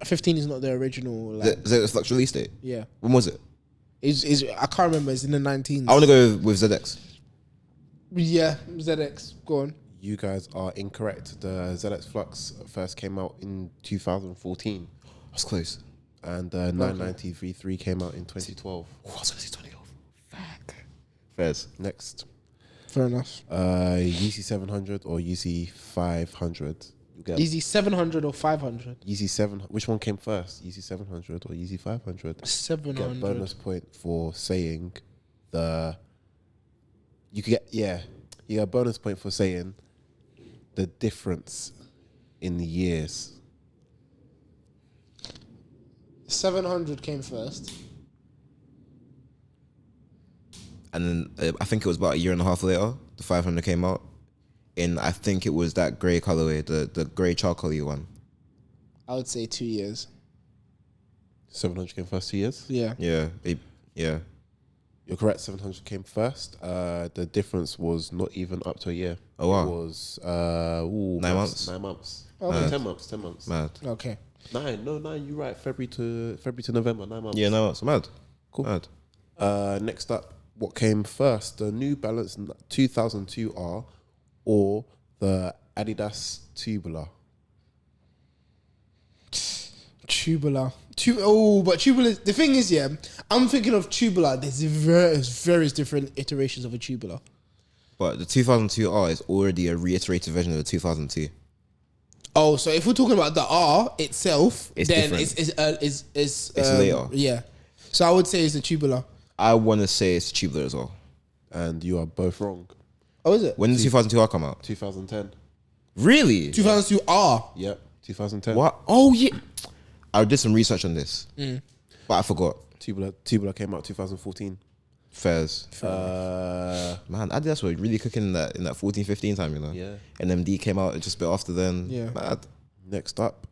[SPEAKER 3] 15 is not the original. Like,
[SPEAKER 1] ZX Flux release date?
[SPEAKER 3] yeah,
[SPEAKER 1] When was it?
[SPEAKER 3] is I can't remember. It's in the 19s.
[SPEAKER 1] I want to go with ZX.
[SPEAKER 3] Yeah, ZX. Go on.
[SPEAKER 2] You guys are incorrect. The ZX Flux first came out in 2014.
[SPEAKER 1] That's close.
[SPEAKER 2] And the 990 V3 came out in 2012.
[SPEAKER 1] Oh, I was going to say 2012. Fuck. Fairs.
[SPEAKER 2] Next,
[SPEAKER 3] Fair enough.
[SPEAKER 2] Yeezy 700 or Yeezy 500. You get
[SPEAKER 3] Easy 700 or 500.
[SPEAKER 2] Yeezy 7. Which one came first? Yeezy 700 or Yeezy 500? You get a
[SPEAKER 3] 700.
[SPEAKER 2] bonus point for saying the. You could get You get a bonus point for saying the difference in the years.
[SPEAKER 3] 700 came first.
[SPEAKER 1] And then I think it was about a year and a half later, the 500 came out. And I think it was that grey colorway, the grey charcoaly one.
[SPEAKER 3] I would say 2 years.
[SPEAKER 2] 700 came first 2 years.
[SPEAKER 3] Yeah.
[SPEAKER 1] Yeah. Yeah.
[SPEAKER 2] You're correct. 700 came first. The difference was not even up to a year.
[SPEAKER 1] Oh, wow.
[SPEAKER 2] It was
[SPEAKER 1] 9 months.
[SPEAKER 2] 9 months.
[SPEAKER 3] Okay.
[SPEAKER 2] 10 months. 10 months.
[SPEAKER 1] Mad.
[SPEAKER 3] Okay.
[SPEAKER 2] 9. No, 9. You're right. February to November. 9 months.
[SPEAKER 1] Yeah, 9 months. Mad.
[SPEAKER 2] Cool.
[SPEAKER 1] Mad.
[SPEAKER 2] Next up, what came first? The New Balance 2002R or the Adidas Tubular?
[SPEAKER 3] Tubular. But tubular. The thing is, yeah, I'm thinking of tubular. There's various different iterations of a tubular.
[SPEAKER 1] But the 2002R is already a reiterated version of the 2002.
[SPEAKER 3] Oh, so if we're talking about the R itself,
[SPEAKER 1] It's
[SPEAKER 3] then
[SPEAKER 1] different.
[SPEAKER 3] it's
[SPEAKER 1] later.
[SPEAKER 3] Yeah. So I would say it's a tubular.
[SPEAKER 1] I want to say it's tubular as well.
[SPEAKER 2] And you are both wrong.
[SPEAKER 3] Oh, is it?
[SPEAKER 1] When did the 2002R come out?
[SPEAKER 2] 2010.
[SPEAKER 1] Really?
[SPEAKER 3] 2002 R.
[SPEAKER 2] Yep. 2010.
[SPEAKER 1] What? Oh, yeah. I did some research on this, but I forgot.
[SPEAKER 2] Tubular came out 2014.
[SPEAKER 1] Fairs. Man, Adidas were really cooking in that 14-15 time, you know?
[SPEAKER 2] Yeah.
[SPEAKER 1] NMD came out just a bit after then.
[SPEAKER 3] Yeah.
[SPEAKER 1] Mad.
[SPEAKER 2] Next up,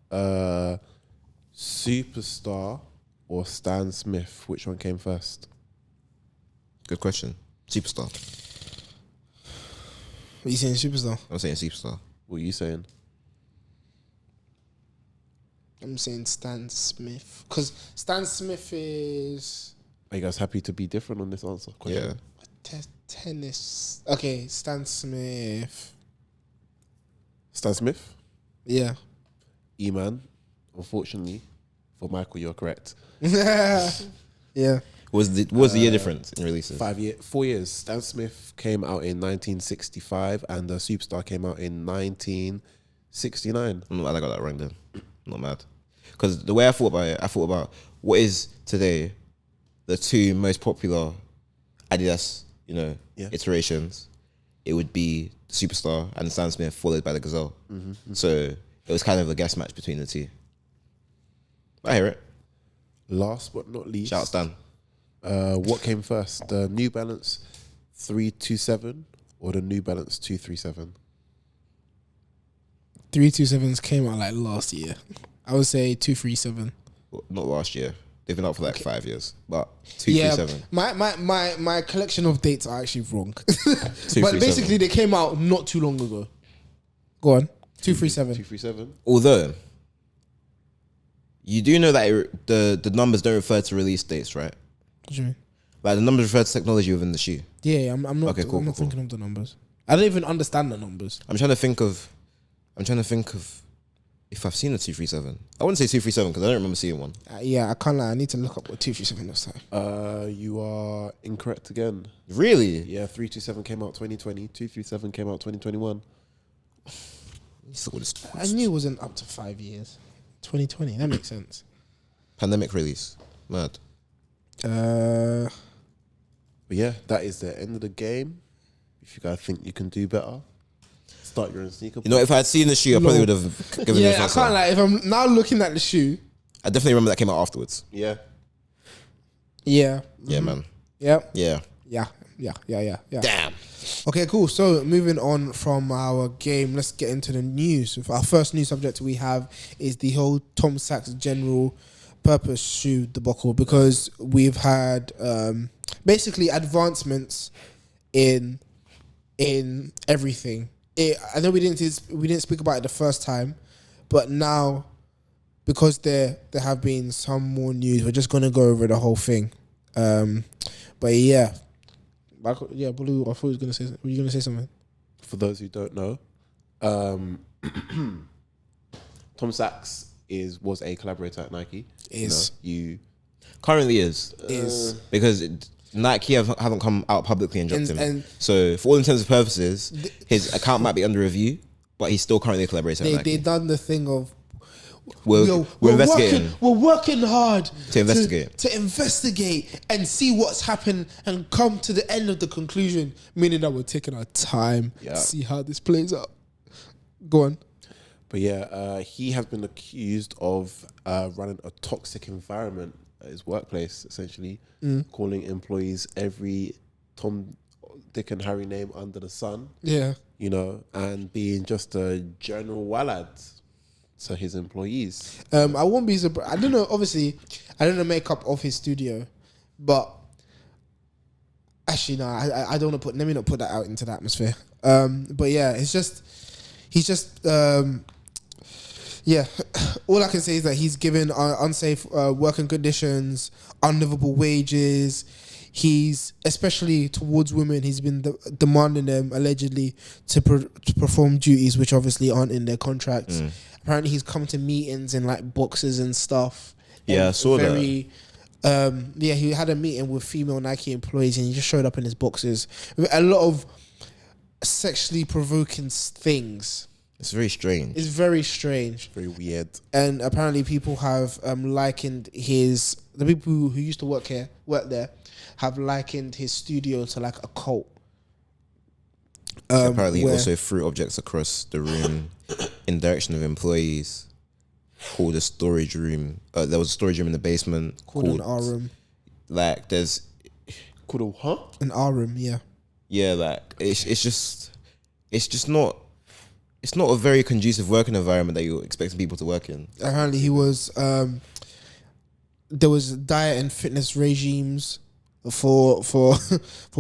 [SPEAKER 2] Superstar or Stan Smith? Which one came first?
[SPEAKER 1] Good question. Superstar.
[SPEAKER 3] What are you saying, superstar?
[SPEAKER 1] I'm saying Superstar.
[SPEAKER 2] What are you saying?
[SPEAKER 3] I'm saying Stan Smith. Because Stan Smith is
[SPEAKER 2] Are you guys happy to be different on this answer?
[SPEAKER 1] Yeah.
[SPEAKER 3] tennis. Okay, Stan Smith.
[SPEAKER 2] Stan Smith?
[SPEAKER 3] Yeah.
[SPEAKER 2] E-Man. Unfortunately, for Michael, you're correct.
[SPEAKER 3] Yeah.
[SPEAKER 1] What was the year difference in releases?
[SPEAKER 2] 4 years. Stan Smith came out in 1965 and the Superstar came out in 1969.
[SPEAKER 1] I'm not mad I got that wrong then. I'm not mad. Because the way I thought about it, I thought about what is today the two most popular Adidas, iterations. It would be the Superstar and the Stan Smith, followed by the Gazelle. So it was kind of a guess match between the two. I hear it.
[SPEAKER 2] Last but not least,
[SPEAKER 1] Shout out Stan.
[SPEAKER 2] what came first, the New Balance 327 or the New Balance 237?
[SPEAKER 3] 327s came out like last year. I would say 237.
[SPEAKER 1] Well, not last year. They've been out for like 5 years. But
[SPEAKER 3] Yeah,
[SPEAKER 1] 237.
[SPEAKER 3] my collection of dates are actually wrong. But
[SPEAKER 1] 237.
[SPEAKER 3] basically, they came out not too long ago. Go on, 237.
[SPEAKER 2] 237?
[SPEAKER 1] Although, you do know that the numbers don't refer to release dates, right?
[SPEAKER 3] What do you mean?
[SPEAKER 1] Like the numbers refer to technology within the shoe.
[SPEAKER 3] Yeah, I'm not.
[SPEAKER 1] Okay, cool,
[SPEAKER 3] I'm not
[SPEAKER 1] cool,
[SPEAKER 3] thinking of the numbers. I don't even understand the numbers.
[SPEAKER 1] I'm trying to think of if I've seen a 237. I wouldn't say 237 because I don't remember seeing one.
[SPEAKER 3] Yeah, I can't lie. I need to look up what 237 looks like.
[SPEAKER 2] You are incorrect again.
[SPEAKER 1] Really?
[SPEAKER 2] Yeah, 327 came out 2020, 237 came out 2021.
[SPEAKER 1] It's all this
[SPEAKER 3] I knew it wasn't up to 5 years. 2020. That makes sense.
[SPEAKER 1] pandemic release. Mad.
[SPEAKER 2] But yeah, that is the end of the game. If you guys think you can do better, start your own sneaker.
[SPEAKER 1] You know, if I had seen the shoe, I probably would have given it a
[SPEAKER 3] Yeah, I
[SPEAKER 1] chance.
[SPEAKER 3] can't like if I'm now looking at the shoe.
[SPEAKER 1] I definitely remember that came out afterwards.
[SPEAKER 2] Yeah.
[SPEAKER 3] Yeah.
[SPEAKER 1] Yeah, man.
[SPEAKER 3] Yep.
[SPEAKER 1] Yeah.
[SPEAKER 3] Yeah.
[SPEAKER 1] Damn.
[SPEAKER 3] Okay, cool. So moving on from our game, let's get into the news. Our first news subject we have is the whole Tom Sachs general purpose shoe debacle, because we've had basically advancements in everything. I know we didn't speak about it the first time, but now because there have been some more news, we're just gonna go over the whole thing. But yeah. Blue, I thought he was gonna say. Were you gonna say something?
[SPEAKER 2] For those who don't know, Tom Sachs was a collaborator at Nike.
[SPEAKER 1] Currently is because Nike haven't come out publicly and dropped him. So for all intents and purposes, his account might be under review, but he's still currently a collaborator at Nike.
[SPEAKER 3] They done the thing of
[SPEAKER 1] we're investigating.
[SPEAKER 3] We're working hard
[SPEAKER 1] to
[SPEAKER 3] investigate and see what's happened and come to the end of the conclusion. Meaning that we're taking our time to see how this plays out. Go on.
[SPEAKER 2] But yeah, he has been accused of running a toxic environment at his workplace, essentially, calling employees every Tom, Dick and Harry name under the sun.
[SPEAKER 3] Yeah.
[SPEAKER 2] You know, and being just a general wallad to his employees.
[SPEAKER 3] I won't be surprised. I don't know, obviously, I don't know makeup of his studio, but actually, no, I don't want to let me not put that out into the atmosphere. But yeah, he's just, yeah, all I can say is that he's given unsafe working conditions, unlivable wages. He's, especially towards women, he's been demanding them allegedly to perform duties which obviously aren't in their contracts. Apparently he's come to meetings in like boxes and stuff.
[SPEAKER 1] Yeah, I saw that.
[SPEAKER 3] He had a meeting with female Nike employees and he just showed up in his boxes with a lot of sexually provoking things.
[SPEAKER 1] It's very strange.
[SPEAKER 3] It's very strange.
[SPEAKER 2] Very weird.
[SPEAKER 3] And apparently people have likened the people who used to work there, have likened his studio to like a cult.
[SPEAKER 1] Apparently he also threw objects across the room in direction of employees. Called a storage room. There was a storage room in the basement.
[SPEAKER 3] Called an R room.
[SPEAKER 1] Like there's...
[SPEAKER 2] Called a what?
[SPEAKER 3] An R room, yeah.
[SPEAKER 1] Yeah, like it's just not... It's not a very conducive working environment that you're expecting people to work in.
[SPEAKER 3] Apparently he was... there was diet and fitness regimes for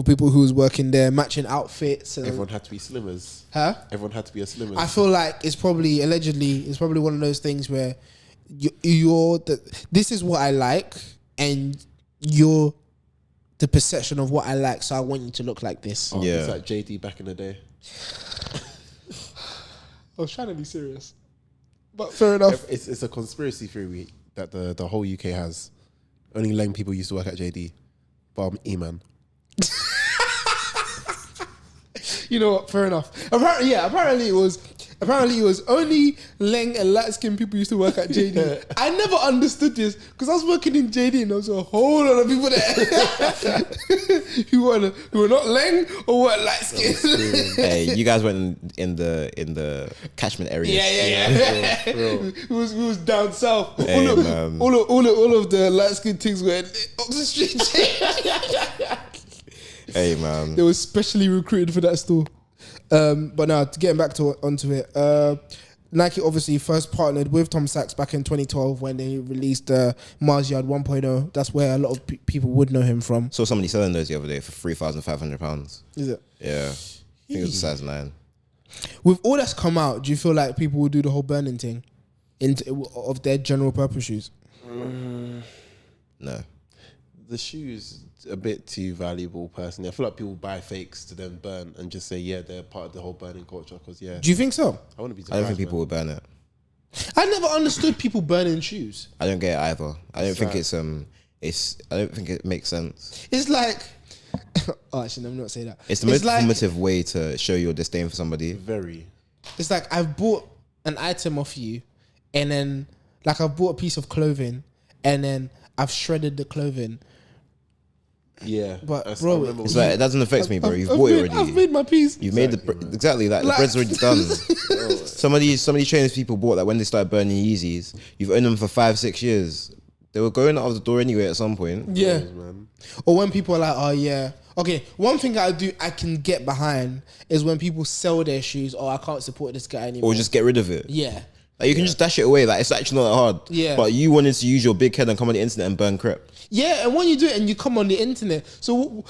[SPEAKER 3] people who was working there, matching outfits. And
[SPEAKER 2] everyone had to be slimmers.
[SPEAKER 3] Huh?
[SPEAKER 2] Everyone had to be a slimmers.
[SPEAKER 3] I feel like it's probably one of those things where this is what I like and you're the perception of what I like, so I want you to look like this.
[SPEAKER 2] Yeah. It's like JD back in the day.
[SPEAKER 3] I was trying to be serious, but fair enough.
[SPEAKER 2] It's a conspiracy theory that the whole UK has. Only lame people used to work at JD. But I'm E-man.
[SPEAKER 3] You know what? Fair enough. Apparently it was only Leng and light skinned people used to work at JD. I never understood this because I was working in JD and there was a whole lot of people there who were not Leng or were light skinned.
[SPEAKER 1] Hey, you guys went in the catchment area.
[SPEAKER 3] Yeah. We was down south.
[SPEAKER 1] Hey,
[SPEAKER 3] all of the light skinned things were in Oxford Street.
[SPEAKER 1] Hey man,
[SPEAKER 3] they were specially recruited for that store. But now, getting back onto it, Nike obviously first partnered with Tom Sachs back in 2012 when they released the Mars Yard 1.0. That's where a lot of people would know him from.
[SPEAKER 1] Saw somebody selling those the other day for £3,500.
[SPEAKER 3] Is it?
[SPEAKER 1] Yeah, I think it was a size 9.
[SPEAKER 3] With all that's come out, do you feel like people will do the whole burning thing of their general purpose shoes?
[SPEAKER 1] No.
[SPEAKER 2] The shoes a bit too valuable personally. I feel like people buy fakes to then burn and just say, yeah, they're part of the whole burning culture. Because
[SPEAKER 3] do you think so?
[SPEAKER 2] I want to be.
[SPEAKER 1] I don't think people will burn it.
[SPEAKER 3] I never understood people burning shoes.
[SPEAKER 1] I don't get it either. I don't think I don't think it makes sense.
[SPEAKER 3] It's like, oh, actually, let me not say that.
[SPEAKER 1] It's the most informative way to show your disdain for somebody.
[SPEAKER 2] Very.
[SPEAKER 3] It's like I've bought an item off you, and then like I've bought a piece of clothing, and then I've shredded the clothing.
[SPEAKER 2] Yeah,
[SPEAKER 3] But bro,
[SPEAKER 1] It's like, it doesn't affect me, bro. You've bought it already.
[SPEAKER 3] I've made my piece.
[SPEAKER 1] You've made exactly like the bread's already done. Some of these trainers people bought that when they started burning Yeezys, you've owned them for 5-6 years. They were going out of the door anyway at some point.
[SPEAKER 3] Yeah.
[SPEAKER 2] man.
[SPEAKER 3] Or when people are like, oh yeah. Okay, one thing I can get behind is when people sell their shoes, oh, I can't support this guy anymore.
[SPEAKER 1] Or just get rid of it.
[SPEAKER 3] Yeah.
[SPEAKER 1] Like you can just dash it away. Like it's actually not that hard.
[SPEAKER 3] Yeah.
[SPEAKER 1] But you wanted to use your big head and come on the internet and burn crap.
[SPEAKER 3] Yeah, and when you do it and you come on the internet, so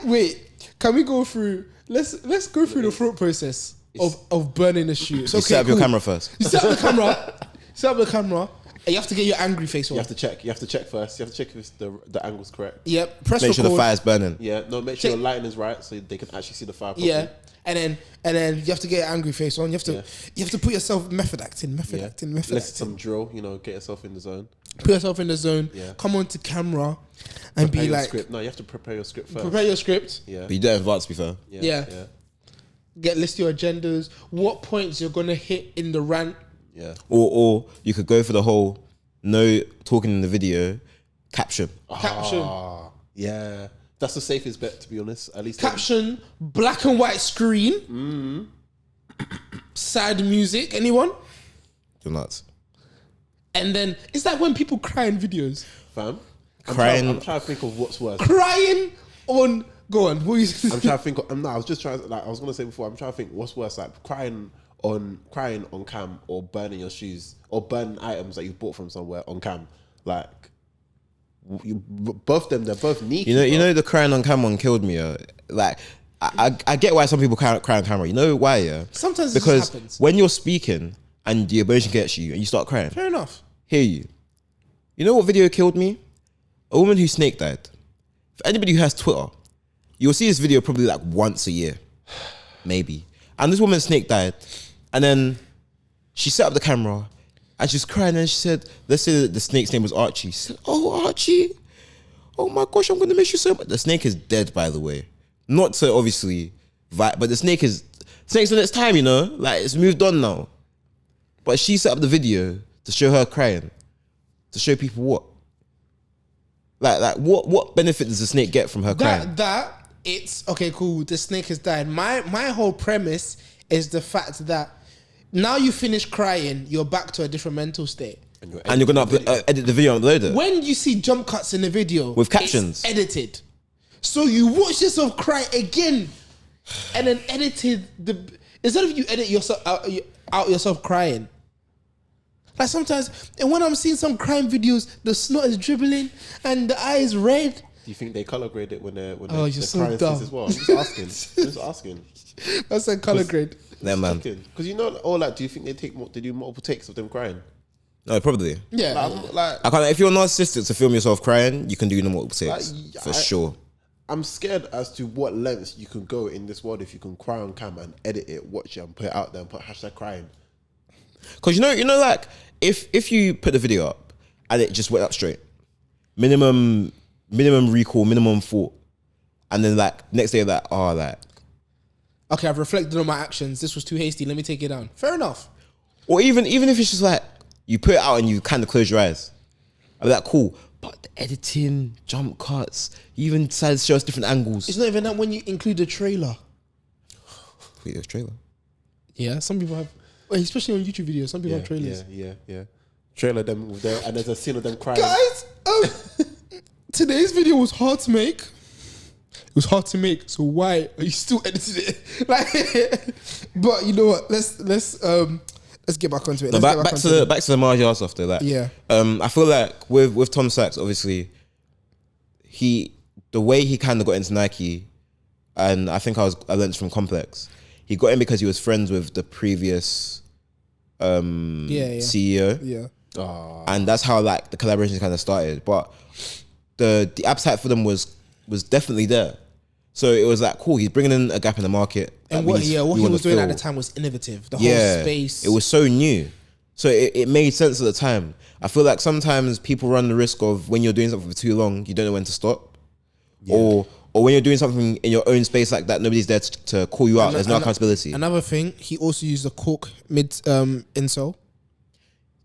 [SPEAKER 3] wait, can we go through? Let's go through the thought process of burning a shoe. So,
[SPEAKER 1] You set up your camera first.
[SPEAKER 3] You set up the camera. Set up the camera. And you have to get your angry face on.
[SPEAKER 2] You have to check first. You have to check if the angle's correct.
[SPEAKER 3] Yep. Press
[SPEAKER 1] Make
[SPEAKER 3] record.
[SPEAKER 1] sure the fire's burning.
[SPEAKER 2] Yeah, no, make sure the lighting is right so they can actually see the fire properly.
[SPEAKER 3] Yeah. And then you have to get your angry face on. You have to put yourself method acting.
[SPEAKER 2] Listen some drill, get yourself in the zone.
[SPEAKER 3] Put yourself in the zone.
[SPEAKER 2] Yeah.
[SPEAKER 3] Come onto camera and
[SPEAKER 2] Prepare
[SPEAKER 3] be
[SPEAKER 2] your
[SPEAKER 3] like,
[SPEAKER 2] script. No, you have to prepare your script first.
[SPEAKER 3] prepare your script.
[SPEAKER 2] Yeah.
[SPEAKER 1] But you don't advance, to be fair.
[SPEAKER 3] Yeah. List your agendas. What points you're gonna hit in the rant.
[SPEAKER 2] Yeah.
[SPEAKER 1] Or you could go for the whole no talking in the video caption.
[SPEAKER 3] Caption.
[SPEAKER 2] Yeah. That's the safest bet, to be honest. At least
[SPEAKER 3] Caption. Black and white screen. Sad music. Anyone?
[SPEAKER 1] You're nuts.
[SPEAKER 3] And then it's like when people cry in videos.
[SPEAKER 2] fam.
[SPEAKER 1] Crying.
[SPEAKER 2] I'm trying to think of what's worse.
[SPEAKER 3] Crying on. Go on. What are you
[SPEAKER 2] I'm trying to think. I was just trying. Like I was gonna say before. I'm trying to think what's worse, like crying on cam or burning your shoes or burning items that you bought from somewhere on cam. Like both them, they're both neat.
[SPEAKER 1] You know the crying on camera one killed me. Like I get why some people cry on camera. You know why? Yeah.
[SPEAKER 3] Sometimes
[SPEAKER 1] because
[SPEAKER 3] it just happens.
[SPEAKER 1] when you're speaking and the emotion gets you and you start crying.
[SPEAKER 3] Fair enough.
[SPEAKER 1] Hear you. You know what video killed me? A woman who snake died. For anybody who has Twitter, you'll see this video probably like once a year, maybe. And this woman's snake died, and then she set up the camera, and she's crying, and she said, let's say that the snake's name was Archie. She said, "Oh, Archie, oh my gosh, I'm gonna miss you so much." The snake is dead, by the way. Not to obviously, but the snake's on its time, like it's moved on now. But she set up the video to show her crying, to show people what. Like what benefit does the snake get from her crying?
[SPEAKER 3] It's okay, cool. The snake has died. My whole premise is the fact that now you finish crying, you're back to a different mental state.
[SPEAKER 1] And you're gonna edit the video and upload it.
[SPEAKER 3] When you see jump cuts in the video
[SPEAKER 1] With captions.
[SPEAKER 3] it's edited. So you watch yourself cry again, and then edited instead of you edit yourself out yourself crying. Like sometimes, and when I'm seeing some crime videos, the snot is dribbling and the eye is red.
[SPEAKER 2] Do you think they color grade it when they're
[SPEAKER 3] you're so
[SPEAKER 2] crying
[SPEAKER 3] dumb.
[SPEAKER 2] as well? I'm just asking.
[SPEAKER 3] That's a color grade.
[SPEAKER 1] Yeah, man.
[SPEAKER 2] Because do you think they do multiple takes of them crying?
[SPEAKER 1] No, probably.
[SPEAKER 3] Yeah.
[SPEAKER 1] I can't. If you're narcissistic to film yourself crying, you can do no multiple takes for sure.
[SPEAKER 2] I'm scared as to what lengths you can go in this world if you can cry on camera and edit it, watch it, and put it out there and put #crying.
[SPEAKER 1] Because like if you put the video up and it just went up straight, minimum recall, minimum thought, and then like next day
[SPEAKER 3] Okay, I've reflected on my actions. This was too hasty. Let me take it down. Fair enough.
[SPEAKER 1] or even if it's just like you put it out and you kind of close your eyes, I'm like cool. But the editing, jump cuts, you even decided to show us different angles.
[SPEAKER 3] It's not even that when you include the trailer.
[SPEAKER 1] Wait, there's trailer.
[SPEAKER 3] Yeah, some people have, especially on YouTube videos. Some people have trailers.
[SPEAKER 2] Yeah. Trailer them with and there's a scene of them crying.
[SPEAKER 3] Guys, today's video was hard to make. It was hard to make, so why are you still editing it? Like, but you know what? Let's get back onto it.
[SPEAKER 1] No, back to the Martial arts after that.
[SPEAKER 3] Yeah.
[SPEAKER 1] I feel like with Tom Sachs, obviously, the way he kind of got into Nike, and I think I learned from Complex. He got in because he was friends with the previous CEO.
[SPEAKER 3] Yeah.
[SPEAKER 1] And that's how like the collaboration kind of started. But the appetite for them was definitely there. So it was like cool. He's bringing in a gap in the market.
[SPEAKER 3] And what he was doing at the time was innovative. The whole space.
[SPEAKER 1] It was so new. So it made sense at the time. I feel like sometimes people run the risk of when you're doing something for too long, you don't know when to stop. Yeah. Or or when you're doing something in your own space like that, nobody's there to call you out. There's no accountability.
[SPEAKER 3] Another thing, he also used a cork mid insole.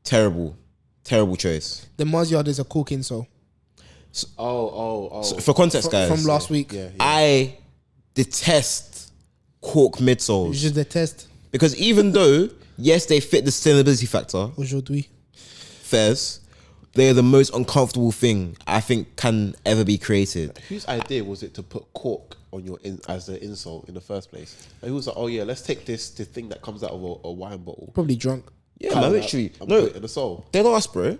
[SPEAKER 1] Terrible choice.
[SPEAKER 3] The Mars Yard is a cork insole.
[SPEAKER 2] Oh.
[SPEAKER 1] So for context, guys,
[SPEAKER 3] From last week.
[SPEAKER 2] Yeah.
[SPEAKER 1] I detest cork midsoles.
[SPEAKER 3] Je déteste.
[SPEAKER 1] Because even though, yes, they fit the sustainability factor,
[SPEAKER 3] Aujourd'hui.
[SPEAKER 1] fairs, they're the most uncomfortable thing I think can ever be created.
[SPEAKER 2] Whose idea was it to put cork on your as an insole in the first place? Like, he was like, oh yeah, let's take the thing that comes out of a wine bottle.
[SPEAKER 3] Probably drunk.
[SPEAKER 1] Yeah, man, literally.
[SPEAKER 2] And
[SPEAKER 1] No,
[SPEAKER 2] put it in the sole.
[SPEAKER 1] they're not us, bro.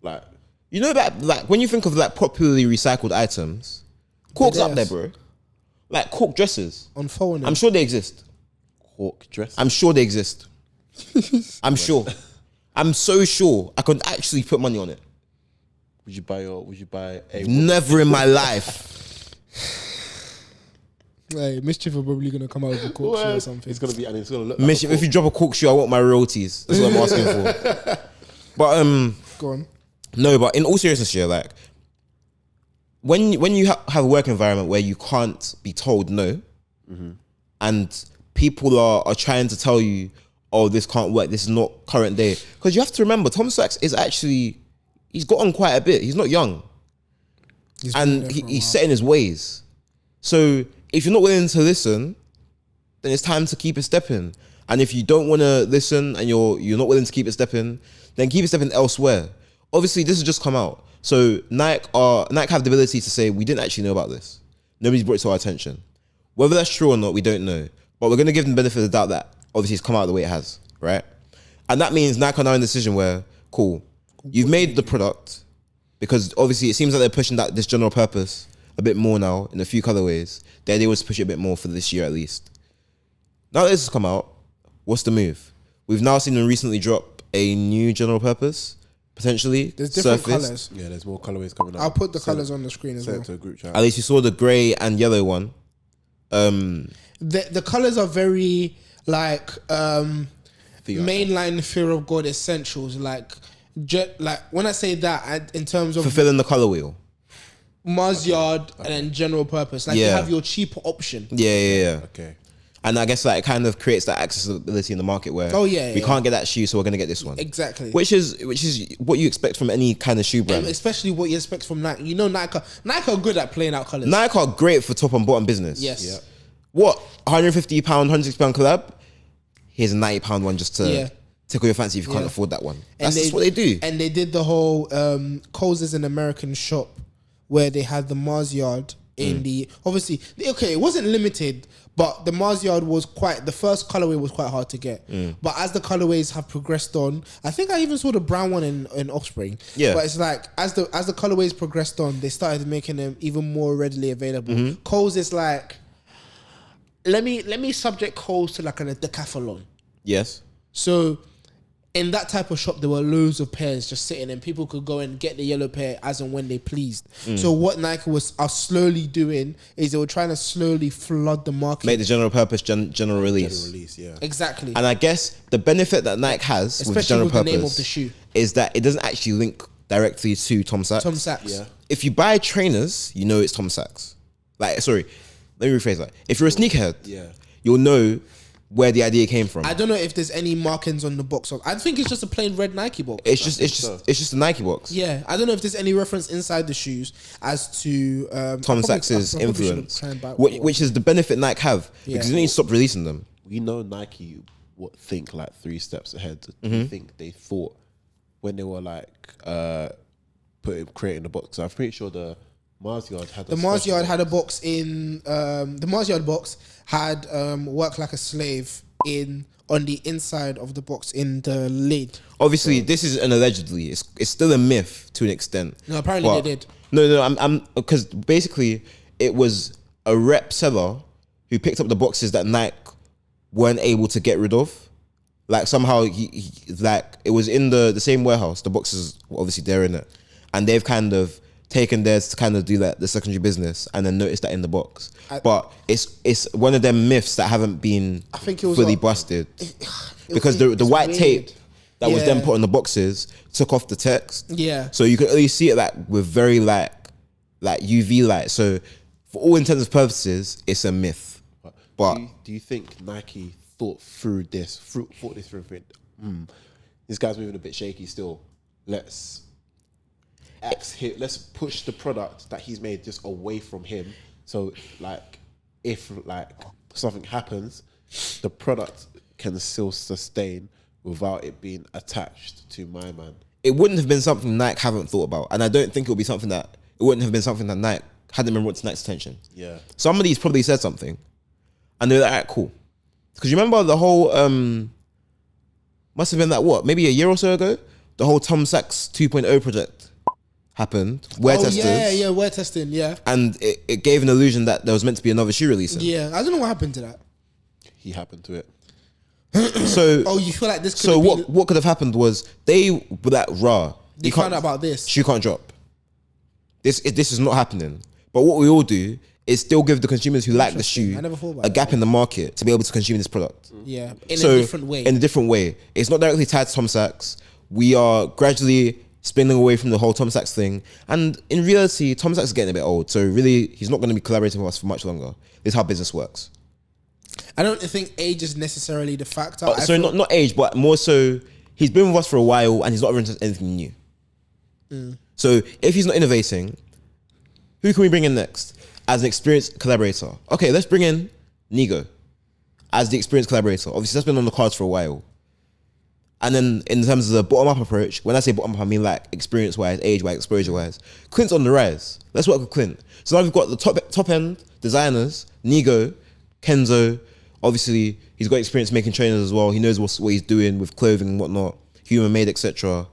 [SPEAKER 2] Like,
[SPEAKER 1] You know that, like, when you think of like popularly recycled items, cork's up there, bro. Like cork dresses.
[SPEAKER 3] On phone.
[SPEAKER 1] I'm sure they exist.
[SPEAKER 2] cork dress.
[SPEAKER 1] I'm sure they exist. I'm sure. I'm so sure I could actually put money on it.
[SPEAKER 2] Would you buy a
[SPEAKER 1] Never in my life.
[SPEAKER 3] Hey, Mischief are probably gonna come out with a cork shoe or something.
[SPEAKER 2] It's gonna look
[SPEAKER 1] Mission, if you drop a cork shoe, I want my royalties. That's what I'm asking for. But
[SPEAKER 3] Go on.
[SPEAKER 1] no, but in all seriousness, yeah, like when you have a work environment where you can't be told no, and people are trying to tell you, oh, this can't work, this is not current day, because you have to remember, Tom Sachs is actually, he's got on quite a bit. He's not young, and he's set in his ways. So if you're not willing to listen, then it's time to keep it stepping. And if you don't want to listen and you're not willing to keep it stepping, then keep it stepping elsewhere. Obviously, this has just come out. So Nike have the ability to say, we didn't actually know about this. Nobody's brought it to our attention. Whether that's true or not, we don't know. But we're going to give them the benefit of the doubt that obviously it's come out the way it has, right? And that means Nike are now in a decision where, cool, you've made the product, because obviously it seems like they're pushing this general purpose a bit more now in a few colorways. The idea was to push it a bit more for this year at least. Now that this has come out, what's the move? We've now seen them recently drop a new general purpose, potentially.
[SPEAKER 3] There's different
[SPEAKER 1] surface.
[SPEAKER 3] colours.
[SPEAKER 2] Yeah, there's more colorways coming out.
[SPEAKER 3] I'll put the colours on the screen as
[SPEAKER 2] Send
[SPEAKER 3] well.
[SPEAKER 2] it to a group chat.
[SPEAKER 1] At least you saw the grey and yellow one.
[SPEAKER 3] The colours are very like mainline Fear of God essentials. Like when I say that, in terms of
[SPEAKER 1] Fulfilling the color wheel.
[SPEAKER 3] Mars Yard and then general purpose, like you
[SPEAKER 1] Yeah.
[SPEAKER 3] have your cheaper option.
[SPEAKER 1] Yeah.
[SPEAKER 2] Okay.
[SPEAKER 1] And I guess like it kind of creates that accessibility in the market where we can't get that shoe, so we're gonna get this one.
[SPEAKER 3] Exactly.
[SPEAKER 1] Which is what you expect from any kind of shoe brand.
[SPEAKER 3] Especially what you expect from Nike. You know, Nike are good at playing out colours.
[SPEAKER 1] Nike are great for top and bottom business.
[SPEAKER 3] Yes.
[SPEAKER 2] Yeah.
[SPEAKER 1] What, £150, £160 collab? Here's a £90 one just to tickle your fancy if you can't afford that one. That's just what they do.
[SPEAKER 3] And they did the whole Kohl's is an American shop where they had the Mars Yard in the, obviously, okay, it wasn't limited, but the Mars Yard was the first colorway was quite hard to get. But as the colorways have progressed on, I think I even saw the brown one in Offspring.
[SPEAKER 1] Yeah.
[SPEAKER 3] But it's like, as the colorways progressed on, they started making them even more readily available. Kohl's is like, let me subject Kohl's to like a decathlon.
[SPEAKER 1] Yes.
[SPEAKER 3] So in that type of shop, there were loads of pairs just sitting, and people could go and get the yellow pair as and when they pleased. So what Nike are slowly doing is they were trying to slowly flood the market.
[SPEAKER 1] Make the general purpose general release.
[SPEAKER 2] General release, yeah.
[SPEAKER 3] Exactly.
[SPEAKER 1] And I guess the benefit that Nike has with the
[SPEAKER 3] Especially
[SPEAKER 1] general
[SPEAKER 3] with the
[SPEAKER 1] purpose
[SPEAKER 3] name of the shoe.
[SPEAKER 1] is that it doesn't actually link directly to Tom Sachs.
[SPEAKER 3] Tom Sachs.
[SPEAKER 2] Yeah.
[SPEAKER 1] If you buy trainers, you know it's Tom Sachs. Like, sorry, let me rephrase that. If you're a sneakerhead, you'll know where the idea came from.
[SPEAKER 3] I don't know if there's any markings on the box. I think it's just a plain red Nike box.
[SPEAKER 1] It's just a Nike box.
[SPEAKER 3] Yeah, I don't know if there's any reference inside the shoes as to
[SPEAKER 1] Tom Sachs's
[SPEAKER 3] I probably should have
[SPEAKER 1] influence,
[SPEAKER 3] tried and buy
[SPEAKER 1] which is the benefit Nike have, because you need to stop releasing them.
[SPEAKER 2] We know Nike think like 3 steps ahead. I think they thought when they were like creating the box. I'm pretty sure the Mars Yard had
[SPEAKER 3] the Mars Yard had a box in the Mars Yard box had Work Like a Slave on the inside of the box in the lid.
[SPEAKER 1] Obviously, this is an allegedly. It's still a myth to an extent.
[SPEAKER 3] No, apparently
[SPEAKER 1] But-
[SPEAKER 3] they did.
[SPEAKER 1] No, I'm because basically it was a rep seller who picked up the boxes that Nike weren't able to get rid of. Like somehow he like it was in the same warehouse. The boxes were obviously there in it, and they've kind of taken theirs to kind of do that the secondary business, and then noticed that in the box. But it's one of them myths that haven't been
[SPEAKER 3] think it was
[SPEAKER 1] fully
[SPEAKER 3] like-
[SPEAKER 1] busted because the
[SPEAKER 3] it's
[SPEAKER 1] white
[SPEAKER 3] weird.
[SPEAKER 1] tape that was then
[SPEAKER 3] Yeah.
[SPEAKER 1] put on the boxes took off the text.
[SPEAKER 3] Yeah.
[SPEAKER 1] So you could only see it like with very like UV light. So for all intents and purposes, it's a myth. But
[SPEAKER 2] do you think Nike thought through this? This guy's moving a bit shaky still. Let's push the product that he's made just away from him. So like, if like something happens, the product can still sustain without it being attached to my man.
[SPEAKER 1] It wouldn't have been something Nike haven't thought about, and I don't think it would be something that it wouldn't have been something that Nike hadn't been brought to Nike's attention.
[SPEAKER 2] Yeah,
[SPEAKER 1] somebody's probably said something, and they're like, "Alright, cool." Because you remember the whole must have been that maybe a year or so ago, the whole Tom Sachs 2.0 project happened. Wear testers.
[SPEAKER 3] Yeah, wear testing, yeah.
[SPEAKER 1] And it gave an illusion that there was meant to be another shoe release.
[SPEAKER 3] Yeah, I don't know what happened to that.
[SPEAKER 2] He happened to it.
[SPEAKER 1] So
[SPEAKER 3] you feel like this could
[SPEAKER 1] so
[SPEAKER 3] have been...
[SPEAKER 1] what could have happened was they were like,
[SPEAKER 3] They found out about this.
[SPEAKER 1] Shoe can't drop. This is not happening. But what we all do is still give the consumers who like the shoe a gap in the market to be able to consume this product.
[SPEAKER 3] Yeah, in a different way.
[SPEAKER 1] In a different way. It's not directly tied to Tom Sachs. We are gradually spinning away from the whole Tom Sachs thing. And in reality, Tom Sachs is getting a bit old. So really, he's not going to be collaborating with us for much longer. This is how business works.
[SPEAKER 3] I don't think age is necessarily the factor.
[SPEAKER 1] Not age, but more so, he's been with us for a while and he's not invented anything new. So if he's not innovating, who can we bring in next as an experienced collaborator? Okay, let's bring in Nigo as the experienced collaborator. Obviously, that's been on the cards for a while. And then in terms of the bottom-up approach, when I say bottom-up, I mean like experience-wise, age-wise, exposure-wise. Clint's on the rise. Let's work with Clint. So now we've got the top-end designers, Nigo, Kenzo. Obviously, he's got experience making trainers as well. He knows what he's doing with clothing and whatnot, human-made, etc.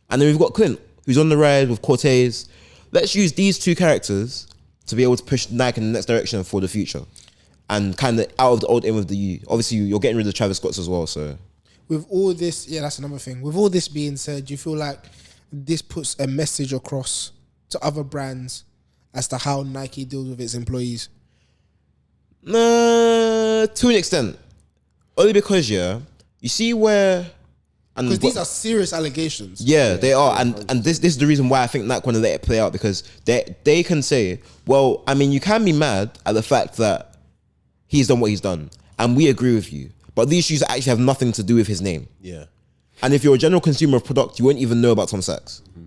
[SPEAKER 1] And then we've got Clint, who's on the rise with Cortez. Let's use these two characters to be able to push Nike in the next direction for the future. And kind of out of the old in with the U. Obviously, you're getting rid of Travis Scott's as well, so...
[SPEAKER 3] With all this, that's another thing. With all this being said, do you feel like this puts a message across to other brands as to how Nike deals with its employees?
[SPEAKER 1] To an extent. Only because, you see where...
[SPEAKER 3] Because these are serious allegations.
[SPEAKER 1] Yeah, they are. And this is the reason why I think Nike want to let it play out, because they can say, well, I mean, you can be mad at the fact that he's done what he's done. And we agree with you. But these shoes actually have nothing to do with his name.
[SPEAKER 2] Yeah.
[SPEAKER 1] And if you're a general consumer of product, you won't even know about Tom Sachs. Mm-hmm.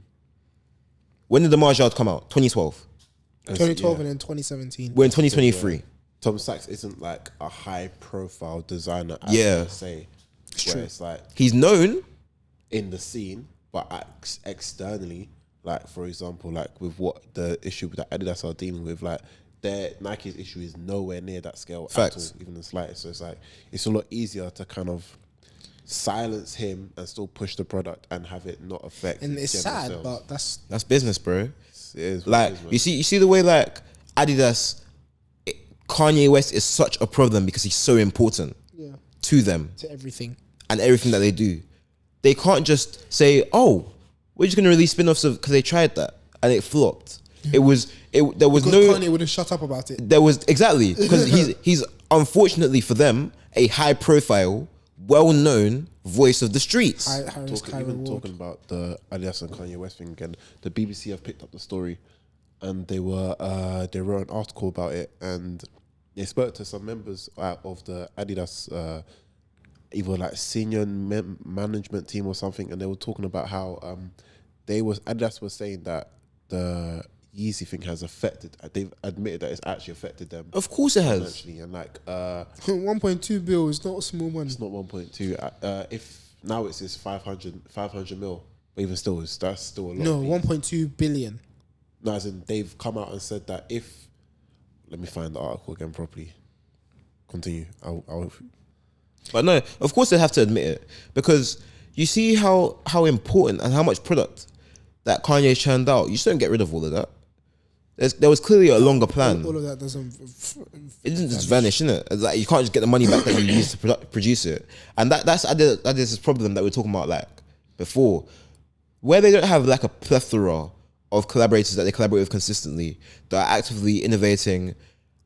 [SPEAKER 1] When did the Mars Yard come out? 2012.
[SPEAKER 3] 2012 and then 2017.
[SPEAKER 1] We're in 2023.
[SPEAKER 2] Tom Sachs isn't like a high-profile designer, as I say.
[SPEAKER 3] It's
[SPEAKER 2] where
[SPEAKER 3] true.
[SPEAKER 2] it's like
[SPEAKER 1] he's known
[SPEAKER 2] in the scene, but externally, like for example, like with what the issue that Adidas are dealing with, like their Nike's issue is nowhere near that scale at all, even the slightest. So it's like it's a lot easier to kind of silence him and still push the product and have it not affect.
[SPEAKER 3] And it's sad, but
[SPEAKER 1] that's business, bro.
[SPEAKER 2] It is
[SPEAKER 1] like you see the way like Adidas, Kanye West is such a problem because he's so important to them,
[SPEAKER 3] to everything
[SPEAKER 1] and everything that they do. They can't just say, "Oh, we're just gonna release spin-offs of," because they tried that and it flopped. There was because
[SPEAKER 3] Kanye wouldn't shut up about it.
[SPEAKER 1] There was exactly because he's unfortunately for them a high-profile, well-known voice of the streets.
[SPEAKER 2] Talking about the Adidas and Kanye West thing again, the BBC have picked up the story, and they wrote an article about it, and they spoke to some members of the Adidas, either like senior management team or something, and they were talking about how Adidas was saying that the Yeezy thing has affected. They've admitted that it's actually affected them.
[SPEAKER 1] Of course it has.
[SPEAKER 2] Actually, and like
[SPEAKER 3] 1.2 bill is not a small money.
[SPEAKER 2] It's not 1.2. If now it's 500 mil, but even still, that's still a lot.
[SPEAKER 3] No, 1.2 billion.
[SPEAKER 2] No, as in they've come out and said that if. Let me find the article again properly. Continue.
[SPEAKER 1] But no, of course they have to admit it, because you see how important and how much product that Kanye churned out. You just don't get rid of all of that. There was clearly a longer plan.
[SPEAKER 3] All of that doesn't.
[SPEAKER 1] It didn't just vanish, innit? It's like you can't just get the money back that you used to produce it, and that's this problem that we're talking about like before, where they don't have like a plethora of collaborators that they collaborate with consistently, that are actively innovating,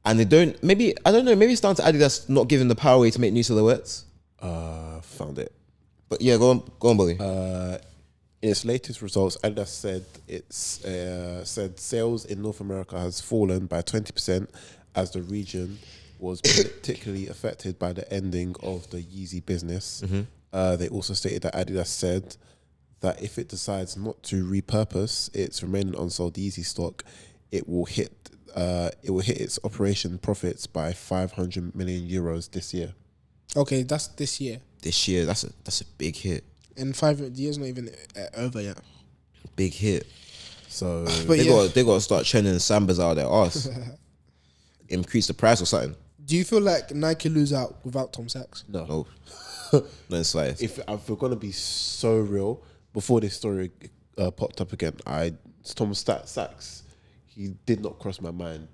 [SPEAKER 1] and they don't. Maybe I don't know. Maybe it's down to Adidas not giving the power away to make new silhouettes.
[SPEAKER 2] Found it.
[SPEAKER 1] But yeah, go on, Bully.
[SPEAKER 2] In its latest results, Adidas said sales in North America has fallen by 20% as the region was particularly affected by the ending of the Yeezy business. They also stated that Adidas said that if it decides not to repurpose its remaining unsold Yeezy stock, it will hit its operation profits by 500 million euros this year.
[SPEAKER 3] Okay, that's this year.
[SPEAKER 1] This year, that's a big hit.
[SPEAKER 3] And 5 years not even over yet.
[SPEAKER 1] Big hit. So
[SPEAKER 3] But
[SPEAKER 1] they got to start churning sambas out of their arse. Increase the price or something.
[SPEAKER 3] Do you feel like Nike lose out without Tom Sachs?
[SPEAKER 2] No.
[SPEAKER 1] No, it's like
[SPEAKER 2] If we're gonna be so real, before this story popped up again, Tom Sachs, he did not cross my mind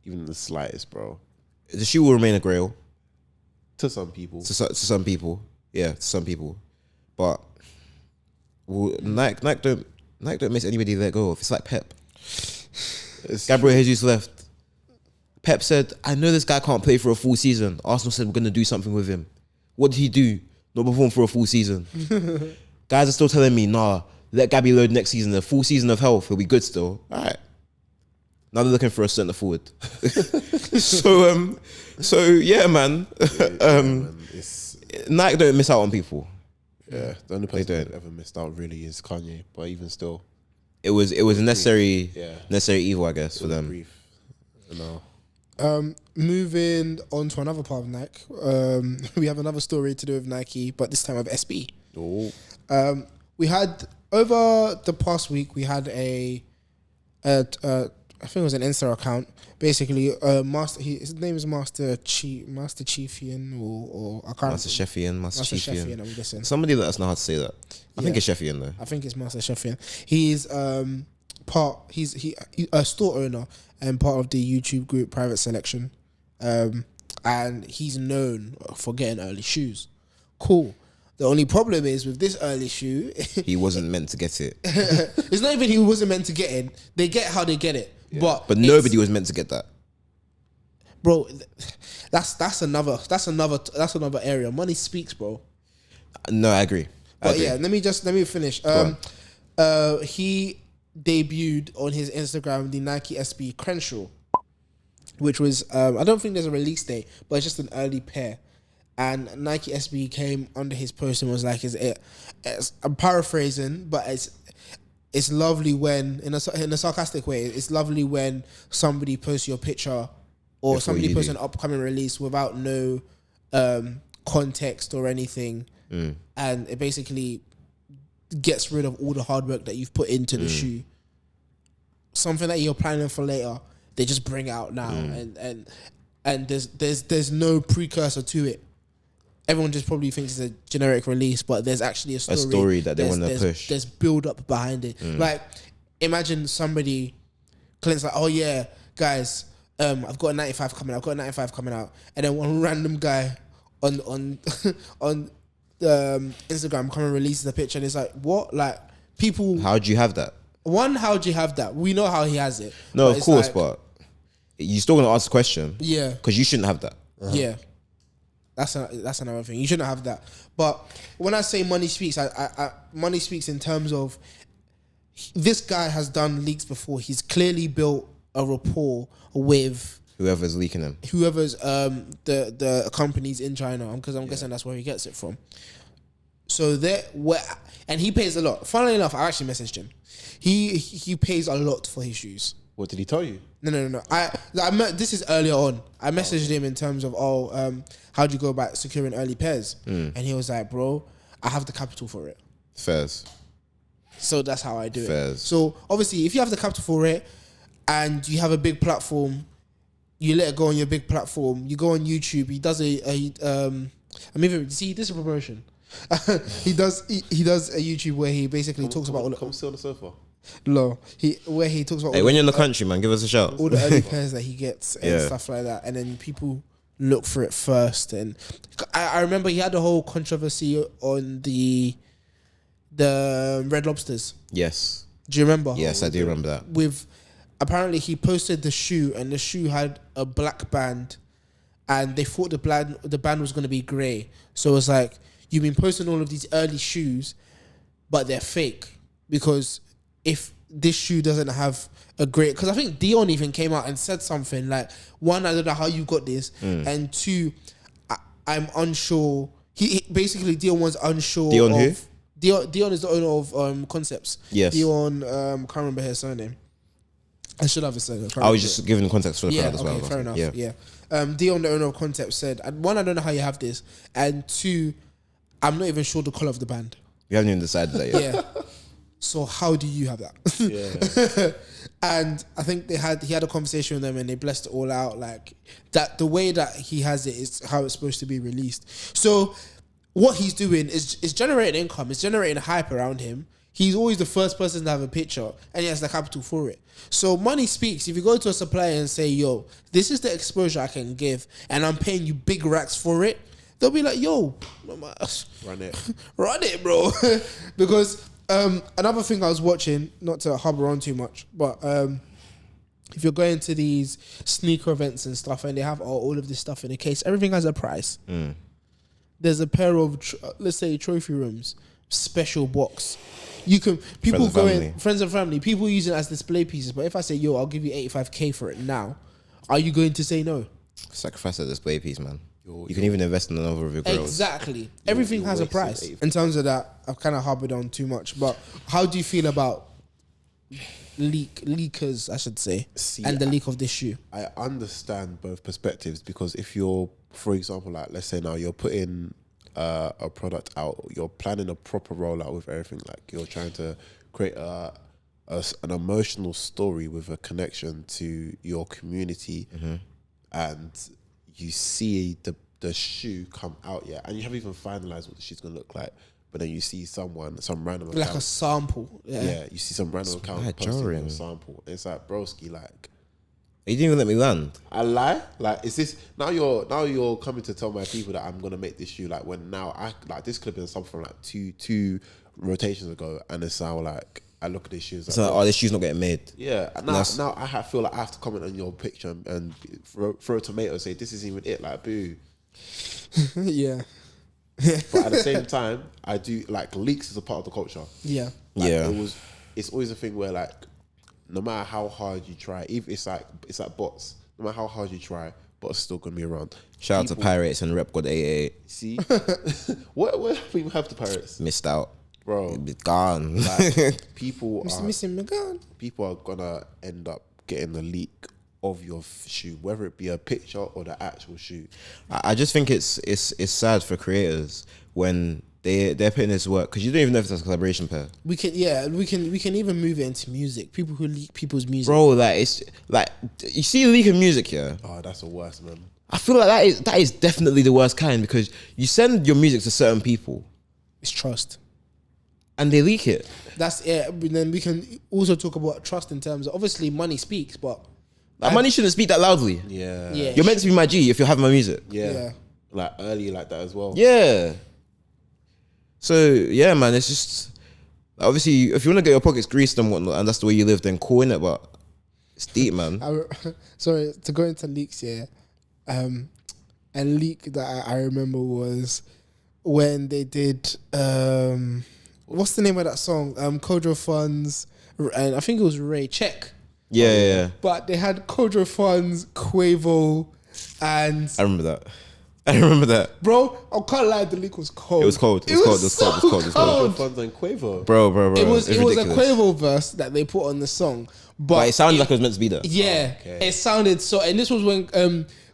[SPEAKER 2] even the slightest, bro.
[SPEAKER 1] the shoe will remain a grail
[SPEAKER 2] To some people,
[SPEAKER 1] to some people. Yeah, to some people, but Nike don't miss anybody they let go of. It's like Pep. Gabriel Jesus left. Pep said, I know this guy can't play for a full season. Arsenal said we're going to do something with him. What did he do? Not perform for a full season. Guys are still telling me, nah, let Gabby load next season. A full season of health, he'll be good still. All right. Now they're looking for a centre forward. So yeah, man. Nike don't miss out on people.
[SPEAKER 2] Yeah, the only person that ever missed out really is Kanye. But even still,
[SPEAKER 1] It was a necessary
[SPEAKER 2] Yeah.
[SPEAKER 1] necessary evil, I guess, for them.
[SPEAKER 2] brief. No.
[SPEAKER 3] Moving on to another part of Nike. We have another story to do with Nike, but this time of SB.
[SPEAKER 2] Oh.
[SPEAKER 3] We had over the past week. We had I think it was an Insta account. Basically, his name is Master Chefian or I can't.
[SPEAKER 1] Master Chefian, Master Chefian.
[SPEAKER 3] I'm guessing.
[SPEAKER 1] Somebody let us know how to say that. I think it's Chefian though.
[SPEAKER 3] I think it's Master Chefian. He's he's a store owner and part of the YouTube group Private Selection, and he's known for getting early shoes. Cool. The only problem is with this early shoe,
[SPEAKER 1] He wasn't meant to get it,
[SPEAKER 3] it's not even he wasn't meant to get in. They get how they get it, but
[SPEAKER 1] nobody was meant to get that.
[SPEAKER 3] bro. That's another area. Money speaks, bro.
[SPEAKER 1] No, I agree.
[SPEAKER 3] But yeah, let me finish. He debuted on his Instagram the Nike SB Crenshaw, which was I don't think there's a release date, but it's just an early pair. And Nike SB came under his post and was like, I'm paraphrasing, but it's lovely when in a sarcastic way. It's lovely when somebody posts your picture or
[SPEAKER 1] Before
[SPEAKER 3] somebody
[SPEAKER 1] you
[SPEAKER 3] posts
[SPEAKER 1] do.
[SPEAKER 3] an upcoming release without no context or anything, and it basically gets rid of all the hard work that you've put into the shoe. Something that you're planning for later, they just bring out now, and there's no precursor to it. Everyone just probably thinks it's a generic release, but there's actually a story
[SPEAKER 1] that they want to push.
[SPEAKER 3] There's build up behind it. Like, imagine somebody, Clint's like, oh yeah, guys, I've got a 95 coming out, and then one random guy on Instagram come and releases a picture, and it's like, what? Like, people.
[SPEAKER 1] How'd you have that?
[SPEAKER 3] How'd you have that? We know how he has it.
[SPEAKER 1] No,
[SPEAKER 3] but
[SPEAKER 1] of
[SPEAKER 3] it's
[SPEAKER 1] course,
[SPEAKER 3] like,
[SPEAKER 1] but you're still gonna ask the question.
[SPEAKER 3] Yeah.
[SPEAKER 1] Because you shouldn't have that.
[SPEAKER 3] Yeah, that's another thing. You shouldn't have that. But when I say money speaks, I money speaks in terms of this guy has done leaks before. He's clearly built a rapport with
[SPEAKER 1] Whoever's leaking them.
[SPEAKER 3] whoever's the companies in China, because I'm guessing that's where he gets it from. So and he pays a lot. Funnily enough, I actually messaged him. He pays a lot for his shoes.
[SPEAKER 2] What did he tell you?
[SPEAKER 3] No. This is earlier on. I messaged him in terms of, how do you go about securing early pairs? And he was like, bro, I have the capital for it.
[SPEAKER 1] Fairs.
[SPEAKER 3] So that's how I do it.
[SPEAKER 1] Fairs.
[SPEAKER 3] So obviously, if you have the capital for it and you have a big platform, you let it go on your big platform. You go on YouTube. He does this is a promotion. he does a YouTube where he basically talks about all the
[SPEAKER 2] Come sit on the sofa.
[SPEAKER 3] where he talks about
[SPEAKER 1] Hey,
[SPEAKER 3] all
[SPEAKER 1] when you're in the country, man, give us a shout.
[SPEAKER 3] all the early pairs that he gets and
[SPEAKER 1] Yeah.
[SPEAKER 3] stuff like that, and then people look for it first. And I remember he had the whole controversy on the Red Lobsters.
[SPEAKER 1] Yes.
[SPEAKER 3] Do you remember?
[SPEAKER 1] Yes, I do remember that.
[SPEAKER 3] With apparently he posted the shoe, and the shoe had a black band, and they thought the band was going to be grey. So it's like, you've been posting all of these early shoes, but they're fake. because if this shoe doesn't have a great, because I think Dion even came out and said something like, one, I don't know how you got this, and two, I'm unsure. He basically, Dion was unsure.
[SPEAKER 1] Dion
[SPEAKER 3] of,
[SPEAKER 1] who?
[SPEAKER 3] Dion is the owner of Concepts.
[SPEAKER 1] Yes.
[SPEAKER 3] Dion, can't remember his surname. I should have a surname.
[SPEAKER 1] I was just giving context for the crowd as well.
[SPEAKER 3] Okay, fair enough.
[SPEAKER 1] Yeah.
[SPEAKER 3] Yeah. Dion, the owner of Concept, said, one, I don't know how you have this, and two, I'm not even sure the colour of the band.
[SPEAKER 1] We haven't even decided that yet.
[SPEAKER 3] Yeah. So how do you have that?
[SPEAKER 2] Yeah.
[SPEAKER 3] And I think he had a conversation with them and they blessed it all out, like that. The way that he has it is how it's supposed to be released. So what he's doing is generating income. It's generating hype around him. He's always the first person to have a picture, and he has the capital for it. So money speaks. If you go to a supplier and say, "Yo, this is the exposure I can give, and I'm paying you big racks for it," they'll be like, "Yo,
[SPEAKER 2] Run it,
[SPEAKER 3] bro." Because another thing I was watching, not to harbour on too much, but if you're going to these sneaker events and stuff, and they have all of this stuff in a case, everything has a price. There's a pair of let's say trophy rooms, special box. You can friends and family, people use it as display pieces. But if I say, "Yo, I'll give you 85k for it now," are you going to say no?
[SPEAKER 1] Sacrifice a display piece, man. You can even invest in another of your girls.
[SPEAKER 3] Exactly. Everything has a price. In terms of that, I've kind of harbored on too much. But how do you feel about leakers, I should say, and the leak of this shoe?
[SPEAKER 2] I understand both perspectives, because if you're, for example, like let's say now you're putting a product out, you're planning a proper rollout with everything, like you're trying to create an emotional story with a connection to your community, and you see the shoe come out, and you haven't even finalized what the shoe's gonna look like, but then you see some random
[SPEAKER 3] like
[SPEAKER 2] account,
[SPEAKER 3] a sample.
[SPEAKER 2] you see some random account posting a sample. It's like, broski, like,
[SPEAKER 1] You didn't even let me land.
[SPEAKER 2] I lie? Like, is this now you're coming to tell my people that I'm gonna make this shoe, like, when now I like this could have been something from like two rotations ago, and it's now like I look at this shoe,
[SPEAKER 1] It's like, this shoe's not getting made.
[SPEAKER 2] Yeah, now I feel like I have to comment on your picture and throw a tomato and say this isn't even it, like, boo.
[SPEAKER 3] Yeah.
[SPEAKER 2] But at the same time, I do, like, leaks is a part of the culture.
[SPEAKER 3] Yeah.
[SPEAKER 2] Like, it's always a thing where, like, no matter how hard you try, even it's like bots. No matter how hard you try, bots still gonna be around.
[SPEAKER 1] Shout out to Pirates and Rep God 88.
[SPEAKER 2] See, what people have to Pirates?
[SPEAKER 1] Missed out,
[SPEAKER 2] bro.
[SPEAKER 1] It's gone.
[SPEAKER 2] Like, people are gonna end up getting a leak of your shoe, whether it be a picture or the actual shoe.
[SPEAKER 1] I just think it's sad for creators when they're putting this work, because you don't even know if it's a collaboration pair.
[SPEAKER 3] We can even move it into music. People who leak people's music,
[SPEAKER 1] bro. Like, it's like, you see leaking music, yeah.
[SPEAKER 2] Oh, that's the worst, man.
[SPEAKER 1] I feel like that is definitely the worst kind, because you send your music to certain people.
[SPEAKER 3] It's trust, and
[SPEAKER 1] they leak it.
[SPEAKER 3] That's it. But then we can also talk about trust in terms of, obviously money speaks, but
[SPEAKER 1] like, money shouldn't speak that loudly.
[SPEAKER 2] Yeah.
[SPEAKER 3] You're
[SPEAKER 1] meant to be my G if you're having my music.
[SPEAKER 2] Yeah. Like early like that as well.
[SPEAKER 1] Yeah. So yeah, man, it's just, obviously, if you want to get your pockets greased and whatnot, and that's the way you live, then cool, innit? But it's deep, man.
[SPEAKER 3] Sorry, to go into leaks, a leak that I remember was when they did what's the name of that song? Kodro Funds, and I think it was Ray Check.
[SPEAKER 1] Yeah.
[SPEAKER 3] But they had Kodro Funds, Quavo, and
[SPEAKER 1] I remember that.
[SPEAKER 3] Bro, I can't lie, the leak was cold.
[SPEAKER 1] It was cold. It was cold.
[SPEAKER 2] Kodro Funds and Quavo.
[SPEAKER 1] Bro.
[SPEAKER 3] It was a Quavo verse that they put on the song. But
[SPEAKER 1] it sounded like it was meant to be there.
[SPEAKER 3] Yeah. It sounded so, and this was when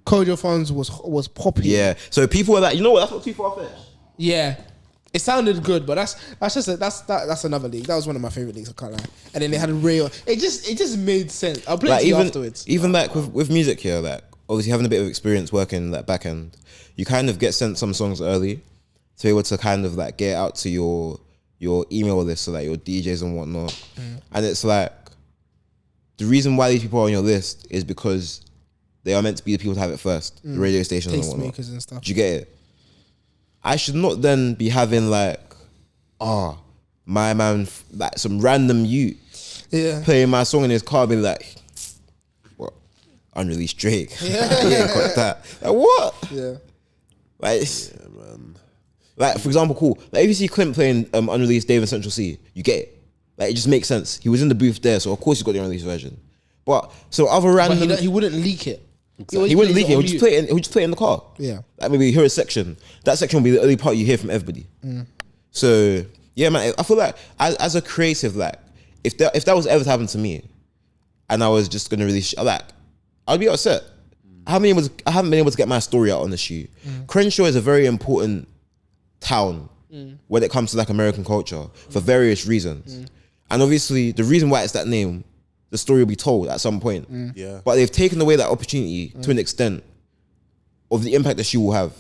[SPEAKER 3] Kodro Funds was popping.
[SPEAKER 1] Yeah. So people were like, you know what, that's not too far-fetched.
[SPEAKER 3] Yeah. It sounded good, but that's another league. That was one of my favorite leagues, I can't lie. And then they had Ray. It just made sense. I'll play it to you afterwards.
[SPEAKER 1] Even like with music here, like obviously having a bit of experience working that back end, you kind of get sent some songs early to be able to kind of like get out to your email list, so like your DJs and whatnot. And it's like, the reason why these people are on your list is because they are meant to be the people to have it first, the radio stations and whatnot.
[SPEAKER 3] Tastemakers and stuff.
[SPEAKER 1] Do you get it? I should not then be having like, my man, like some random playing my song in his car, being like, what? Unreleased Drake. Yeah, got that. Like, what?
[SPEAKER 3] Yeah.
[SPEAKER 1] Like,
[SPEAKER 2] man.
[SPEAKER 1] Like, for example, cool. Like, if you see Clint playing unreleased Dave and Central C, you get it. Like, it just makes sense. He was in the booth there, so of course he's got the unreleased version. But so other random,
[SPEAKER 3] But he wouldn't leak it.
[SPEAKER 1] he wouldn't leak it. He would just play it. He would just play it in the car.
[SPEAKER 3] Yeah.
[SPEAKER 1] Like maybe you hear a section. That section will be the only part you hear from everybody. So yeah, man. I feel like as a creative, like if that was ever to happen to me, and I was just gonna release, like, I'd be upset. I haven't been able to get my story out on the shoe. Crenshaw is a very important town when it comes to like American culture for various reasons. And obviously the reason why it's that name, the story will be told at some point.
[SPEAKER 2] Yeah.
[SPEAKER 1] But they've taken away that opportunity to an extent of the impact the shoe will have.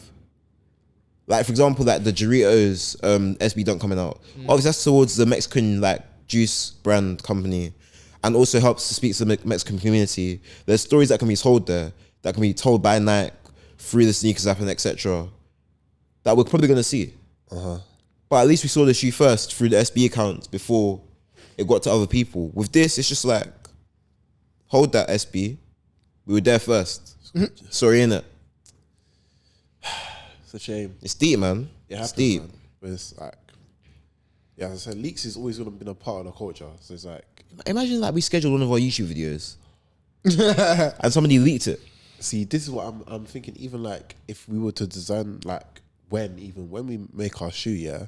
[SPEAKER 1] Like, for example, like the Doritos SB Dunk coming out. Obviously that's towards the Mexican like juice brand company, and also helps to speak to the Mexican community. There's stories that can be told there, that can be told by Nike through the sneakers app and etc. that we're probably gonna see. But at least we saw the shoe first through the SB accounts before it got to other people. With this, it's just like, hold that SB. We were there first. Sorry, innit?
[SPEAKER 2] It's a shame.
[SPEAKER 1] It's deep, man. It's deep.
[SPEAKER 2] Man. But it's like, yeah, as I said, leaks is always gonna be a part of the culture. So it's like,
[SPEAKER 1] Imagine like we scheduled one of our YouTube videos and somebody leaked it.
[SPEAKER 2] see, this is what I'm thinking. Even like if we were to design, like when we make our shoe, yeah,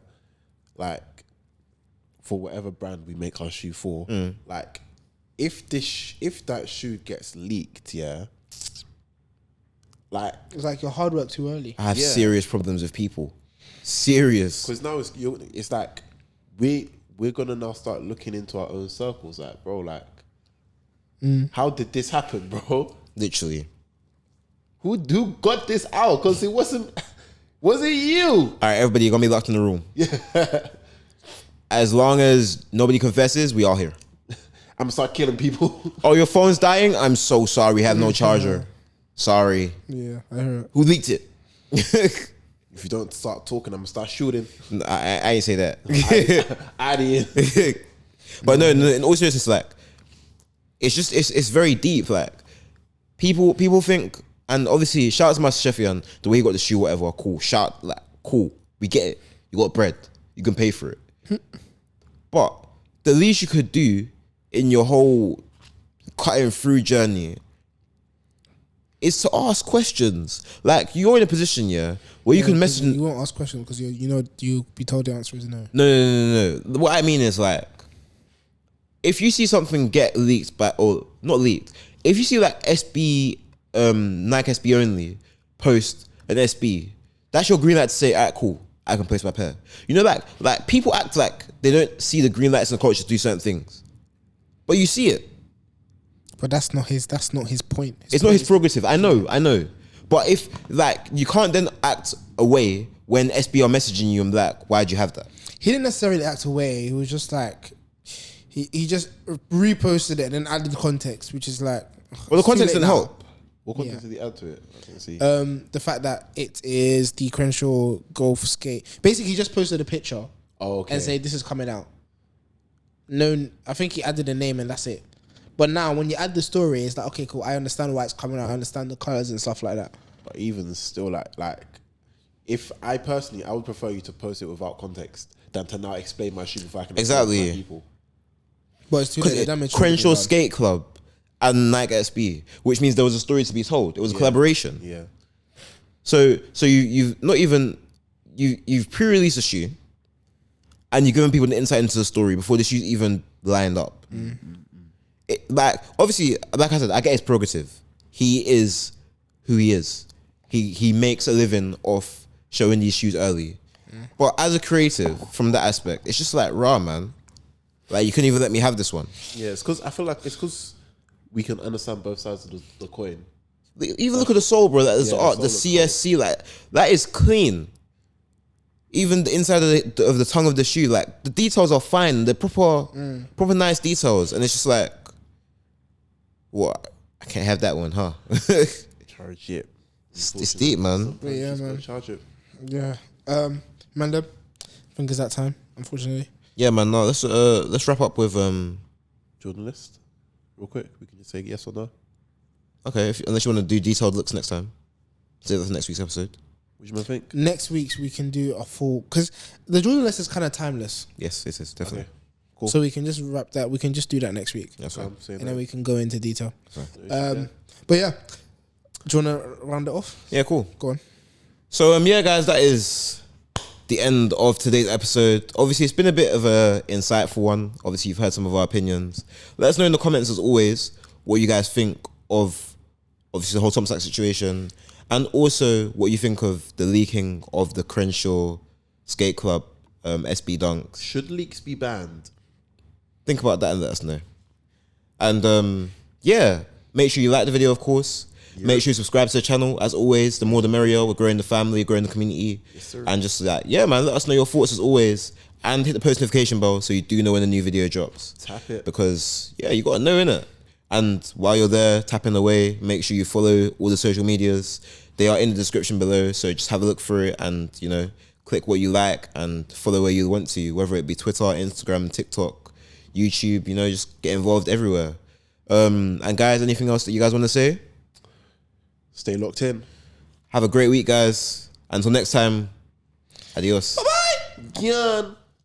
[SPEAKER 2] like for whatever brand we make our shoe for, like if that shoe gets leaked, yeah, like
[SPEAKER 3] It's like your hard work too early.
[SPEAKER 1] I have serious problems with people. Serious.
[SPEAKER 2] because now it's like we're gonna now start looking into our own circles, like bro, like how did this happen, bro?
[SPEAKER 1] Literally.
[SPEAKER 2] Who got this out? Because it wasn't you?
[SPEAKER 1] All right, everybody, you're gonna be locked in the room. Yeah. As long as nobody confesses, we all here.
[SPEAKER 2] I'm gonna start killing people.
[SPEAKER 1] Oh, your phone's dying? I'm so sorry. We have no charger. Sorry.
[SPEAKER 3] Yeah, I heard it.
[SPEAKER 1] Who leaked it?
[SPEAKER 2] If you don't start talking, I'm gonna start shooting.
[SPEAKER 1] I ain't say that.
[SPEAKER 2] I did.
[SPEAKER 1] But no, in all seriousness, like, it's very deep. Like, people think, and obviously, shout out to Master Chefian, the way he got the shoe, whatever, cool. Cool. We get it. You got bread. You can pay for it. But the least you could do in your whole cutting through journey is to ask questions. Like, you're in a position, yeah, where you can message.
[SPEAKER 3] You won't ask questions because you'll be told the answer is no.
[SPEAKER 1] No. What I mean is, like, if you see something get leaked or not leaked, if you see like SB, Nike SB only post an SB, that's your green light to say, alright, cool, I can post my pair. You know, like people act like they don't see the green lights in the culture to do certain things, but you see it.
[SPEAKER 3] But that's not his point.
[SPEAKER 1] It's not his prerogative. I know. But if, like, you can't then act away when SB are messaging you and like, why'd you have that?
[SPEAKER 3] He didn't necessarily act away. He was just like, he just reposted it and then added the context, which is like,
[SPEAKER 1] Well, the context didn't help.
[SPEAKER 2] What content did he add to it? I can see.
[SPEAKER 3] The fact that it is the Crenshaw Golf Skate. Basically, he just posted a picture.
[SPEAKER 2] Oh, okay.
[SPEAKER 3] And say this is coming out. No, I think he added a name and that's it. But now, when you add the story, it's like, okay, cool. I understand why it's coming out. I understand the colors and stuff like that.
[SPEAKER 2] But even still, like, if I personally, I would prefer you to post it without context than to now explain my shoe before I can explain it to my people.
[SPEAKER 3] But it's too late. The damage
[SPEAKER 1] Crenshaw Skate Club and Nike SB, which means there was a story to be told. It was a collaboration.
[SPEAKER 2] Yeah.
[SPEAKER 1] So you've not even you've pre-released a shoe, and you've given people the insight into the story before the shoe's even lined up. Like, obviously, like I said, I get his prerogative. He is who he is. He makes a living off showing these shoes early. But as a creative, from that aspect, it's just like, raw, man. Like, you couldn't even let me have this one.
[SPEAKER 2] Yeah, it's because I feel like it's because we can understand both sides of the coin.
[SPEAKER 1] Even look at the sole, bro. That is art. The
[SPEAKER 2] sole looks
[SPEAKER 1] CSC, like, that is clean. Even the inside of the tongue of the shoe, like, the details are fine. They're proper nice details. And it's just like, what? I can't have that one, huh?
[SPEAKER 2] Charge it.
[SPEAKER 1] It's deep, man.
[SPEAKER 3] But yeah, man.
[SPEAKER 2] Charge it.
[SPEAKER 3] Yeah. Manda, I think it's that time, unfortunately.
[SPEAKER 1] Yeah, man. No, let's wrap up with
[SPEAKER 2] Journalist, real quick. We can just say yes or no.
[SPEAKER 1] Okay, unless you want to do detailed looks next time. Say that's next week's episode.
[SPEAKER 2] What do you think?
[SPEAKER 3] Next week's we can do a full, because the Jordan list is kind of timeless.
[SPEAKER 1] Yes, it is definitely.
[SPEAKER 2] Okay. Cool.
[SPEAKER 3] So we can just wrap that. We can just do that next week.
[SPEAKER 1] That's fine.
[SPEAKER 3] And then we can go into detail.
[SPEAKER 2] Yeah.
[SPEAKER 3] But yeah, do you want to round it off?
[SPEAKER 1] Yeah, cool.
[SPEAKER 3] Go on.
[SPEAKER 1] So yeah, guys, that is the end of today's episode. Obviously, it's been a bit of a insightful one. Obviously, you've heard some of our opinions. Let us know in the comments, as always, what you guys think of obviously the whole Tom Sachs situation, and also what you think of the leaking of the Crenshaw Skate Club SB Dunks.
[SPEAKER 2] Should leaks be banned?
[SPEAKER 1] Think about that and let us know. And yeah, make sure you like the video, of course. Yep. Make sure you subscribe to the channel. As always, the more the merrier. We're growing the family, growing the community.
[SPEAKER 2] Yes, sir.
[SPEAKER 1] And just like, yeah, man, let us know your thoughts as always. And hit the post notification bell so you do know when a new video drops.
[SPEAKER 2] Tap it.
[SPEAKER 1] Because, yeah, you got to know, innit? And while you're there, tapping away, make sure you follow all the social medias. They are in the description below. So just have a look through it and, you know, click what you like and follow where you want to, whether it be Twitter, Instagram, TikTok, YouTube, you know, just get involved everywhere. And guys, anything else that you guys want to say?
[SPEAKER 2] Stay locked in.
[SPEAKER 1] Have a great week, guys. Until next time, adios.
[SPEAKER 2] Bye-bye. Gyan.